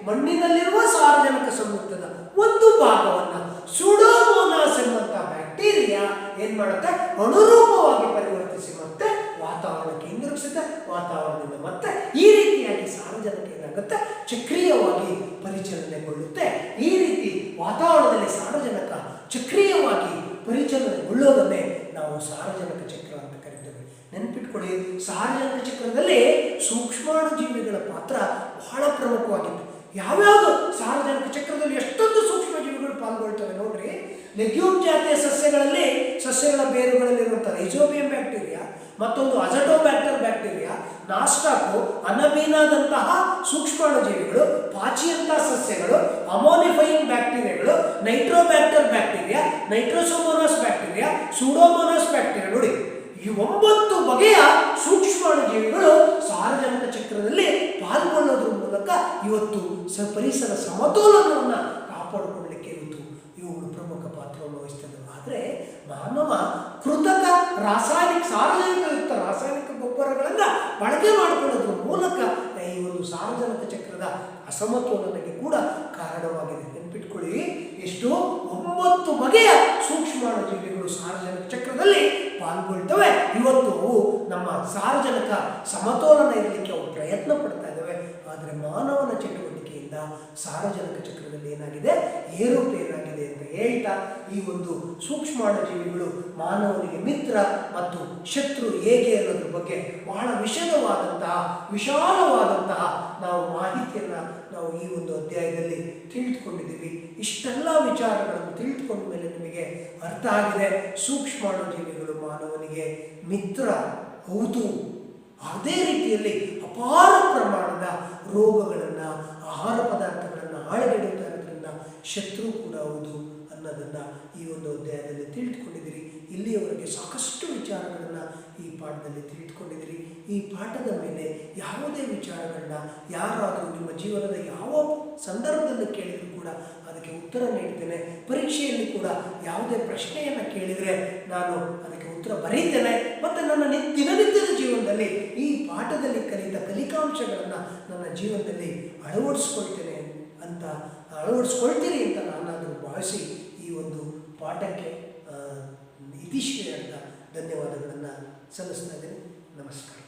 ಮಣ್ಣಿನಲ್ಲಿರುವ ಸಾರಜನಕ ಸಂಯುಕ್ತದ ಒಂದು ಭಾಗವನ್ನು ಸೂಡೋಮೋನಾಸ್ ಎಂಬಂತಹ ಬ್ಯಾಕ್ಟೀರಿಯಾ ಏನು ಮಾಡುತ್ತೆ, ಅನುರೂಪವಾಗಿ ಪರಿವರ್ತಿಸಿ ಮತ್ತೆ ವಾತಾವರಣಕ್ಕೆ ಹಿಂದಿರುಗಿಸುತ್ತೆ. ವಾತಾವರಣದಿಂದ ಮತ್ತೆ ಈ ರೀತಿಯಾಗಿ ಸಾರಜನಕ ಏನಾಗುತ್ತೆ, ಚಕ್ರೀಯವಾಗಿ ಪರಿಚಲನೆಗೊಳ್ಳುತ್ತೆ. ಈ ರೀತಿ ವಾತಾವರಣದಲ್ಲಿ ಸಾರಜನಕ ಚಕ್ರೀಯವಾಗಿ ಪರಿಚಲನೆಗೊಳ್ಳೋದನ್ನೇ ನಾವು ಸಾರಜನಕ ಚಕ್ರ ಅಂತ ಕರೀತೇವೆ. ನೆನಪಿಟ್ಕೊಳ್ಳಿ, ಸಾರಜನಕ ಚಕ್ರದಲ್ಲಿ ಸೂಕ್ಷ್ಮಾಣು ಜೀವಿಗಳ ಪಾತ್ರ ಬಹಳ ಪ್ರಮುಖವಾಗಿತ್ತು. ಯಾವ್ಯಾವುದು ಸಾರಜನಕ ಚಕ್ರದಲ್ಲಿ ಎಷ್ಟೊಂದು ಸೂಕ್ಷ್ಮ ಜೀವಿಗಳು ಪಾಲ್ಗೊಳ್ತವೆ ನೋಡ್ರಿ. ಲೆಗ್ಯೂಮ್ ಜಾತಿಯ ಸಸ್ಯಗಳಲ್ಲಿ, ಸಸ್ಯಗಳ ಬೇರುಗಳಲ್ಲಿರುವಂಥ ರೈಜೋಬಿಯಂ ಬ್ಯಾಕ್ಟೀರಿಯಾ, ಮತ್ತೊಂದು ಅಜಟೋಬ್ಯಾಕ್ಟರ್ ಬ್ಯಾಕ್ಟೀರಿಯಾ, ನಾಸ್ಟಾಕು, ಅನಬೀನಾದಂತಹ ಸೂಕ್ಷ್ಮಾಣು ಜೀವಿಗಳು, ಪಾಚಿಯಂತಹ ಸಸ್ಯಗಳು, ಅಮೋನಿಫೈಯಿಂಗ್ ಬ್ಯಾಕ್ಟೀರಿಯಾಗಳು, ನೈಟ್ರೋಬ್ಯಾಕ್ಟರ್ ಬ್ಯಾಕ್ಟೀರಿಯಾ, ನೈಟ್ರೋಸೋಮೋನಾಸ್ ಬ್ಯಾಕ್ಟೀರಿಯಾ, ಸೂಡೋಮೋನಾಸ್ ಬ್ಯಾಕ್ಟೀರಿಯಾ. ನೋಡಿ, ಈ 9 ಬಗೆಯ ಸೂಕ್ಷ್ಮಾಣು ಜೀವಿಗಳು ಸಾರಜನಕ ಚಕ್ರದಲ್ಲಿ ಪಾಲ್ಗೊಳ್ಳೋದ್ರ ಮೂಲಕ ಇವತ್ತು ಪರಿಸರ ಸಮತೋಲನವನ್ನು ಕಾಪಾಡಿಕೊಳ್ಳಲಿಕ್ಕೆ ಇವತ್ತು ಇವುಗಳು ಪ್ರಮುಖ ಪಾತ್ರವನ್ನು ವಹಿಸ್ತದೆ. ಆದರೆ ಮಾನವ ಕೃತಕ ಸಾರ್ವಜನಿಕಯುಕ್ತ ರಾಸಾಯನಿಕ ಗೊಬ್ಬರಗಳನ್ನು ಬಳಕೆ ಮಾಡಿಕೊಳ್ಳೋದ್ರ ಮೂಲಕ ಈ ಒಂದು ಸಾರ್ವಜನಿಕ ಚಕ್ರದ ಅಸಮತೋಲನಕ್ಕೆ ಕೂಡ ಕಾರಣವಾಗಿದೆ. ನೆನಪಿಟ್ಕೊಳ್ಳಿ, ಎಷ್ಟು 9 ಬಗೆಯ ಸೂಕ್ಷ್ಮಾಣು ಜೀವಿಗಳು ಸಾರ್ವಜನಿಕ ಚಕ್ರದಲ್ಲಿ ಪಾಲ್ಗೊಳ್ತವೆ. ಇವತ್ತು ಅವು ನಮ್ಮ ಸಾರ್ವಜನಿಕ ಸಮತೋಲನ ಇರಲಿಕ್ಕೆ ಅವು ಪ್ರಯತ್ನ ಪಡ್ತಾ ಇದ್ದಾವೆ. ಆದರೆ ಮಾನವನ ಚಟುವಟಿಕೆಯಿಂದ ಸಾರ್ವಜನಿಕ ಚಕ್ರದಲ್ಲಿ ಏನಾಗಿದೆ, ಏರುಪೇರಾಗಿದೆ ಅಂತ ಹೇಳ್ತಾ ಈ ಒಂದು ಸೂಕ್ಷ್ಮಾಣು ಜೀವಿಗಳು ಮಾನವನಿಗೆ ಮಿತ್ರ ಮತ್ತು ಶತ್ರು ಹೇಗೆ ಅನ್ನೋದ್ರ ಬಗ್ಗೆ ಬಹಳ ವಿಶಾಲವಾದಂತಹ ನಾವು ಮಾಹಿತಿಯನ್ನು ನಾವು ಈ ಒಂದು ಅಧ್ಯಾಯದಲ್ಲಿ ತಿಳಿದುಕೊಂಡಿದ್ದೀವಿ. ಇಷ್ಟೆಲ್ಲ ವಿಚಾರಗಳನ್ನು ತಿಳಿದುಕೊಂಡ ಮೇಲೆ ನಿಮಗೆ ಅರ್ಥ ಆಗಿದೆ, ಸೂಕ್ಷ್ಮಾಣು ಜೀವಿಗಳು ಮಾನವನಿಗೆ ಮಿತ್ರ ಹೌದು. ಅದೇ ರೀತಿಯಲ್ಲಿ ಅಪಾರ ಪ್ರಮಾಣದ ರೋಗಗಳನ್ನು, ಆಹಾರ ಪದಾರ್ಥಗಳನ್ನು ಹಾಳುಗೆಡುತ್ತಾ ಇರೋದ್ರಿಂದ ಶತ್ರು ಕೂಡ ಹೌದು ಅನ್ನೋದನ್ನು ಈ ಒಂದು ಅಧ್ಯಾಯದಲ್ಲಿ ತಿಳಿದುಕೊಂಡಿದ್ದೀರಿ. ಇಲ್ಲಿಯವರೆಗೆ ಸಾಕಷ್ಟು ವಿಚಾರಗಳನ್ನು ಈ ಪಾಠದಲ್ಲಿ ತಿಳಿದುಕೊಂಡಿದ್ದೀರಿ. ಈ ಪಾಠದ ಮೇಲೆ ಯಾವುದೇ ವಿಚಾರಗಳನ್ನ ಯಾರಾದರೂ ನಿಮ್ಮ ಜೀವನದ ಯಾವ ಸಂದರ್ಭದಲ್ಲಿ ಕೇಳಿದರೂ ಕೂಡ ಅದಕ್ಕೆ ಉತ್ತರ ನೀಡ್ತೇನೆ. ಪರೀಕ್ಷೆಯಲ್ಲಿ ಕೂಡ ಯಾವುದೇ ಪ್ರಶ್ನೆಯನ್ನು ಕೇಳಿದರೆ ನಾನು ಅದಕ್ಕೆ ಉತ್ತರ ಬರೀತೇನೆ. ಮತ್ತು ನನ್ನ ದಿನನಿತ್ಯದ ಜೀವನದಲ್ಲಿ ಈ ಪಾಠದಲ್ಲಿ ಕಲಿತ ಕಲಿಕಾಂಶಗಳನ್ನು ನನ್ನ ಜೀವನದಲ್ಲಿ ಅಳವಡಿಸ್ಕೊಳ್ತೀನಿ ಅಂತ ನಾನಾದರೂ ಭಾವಿಸಿ ಈ ಒಂದು ಪಾಠಕ್ಕೆ ಇತಿಶ್ರೀ ಅಂತ ಧನ್ಯವಾದಗಳನ್ನು ಸಲ್ಲಿಸ್ತಾ ಇದ್ದೀನಿ. ನಮಸ್ಕಾರ.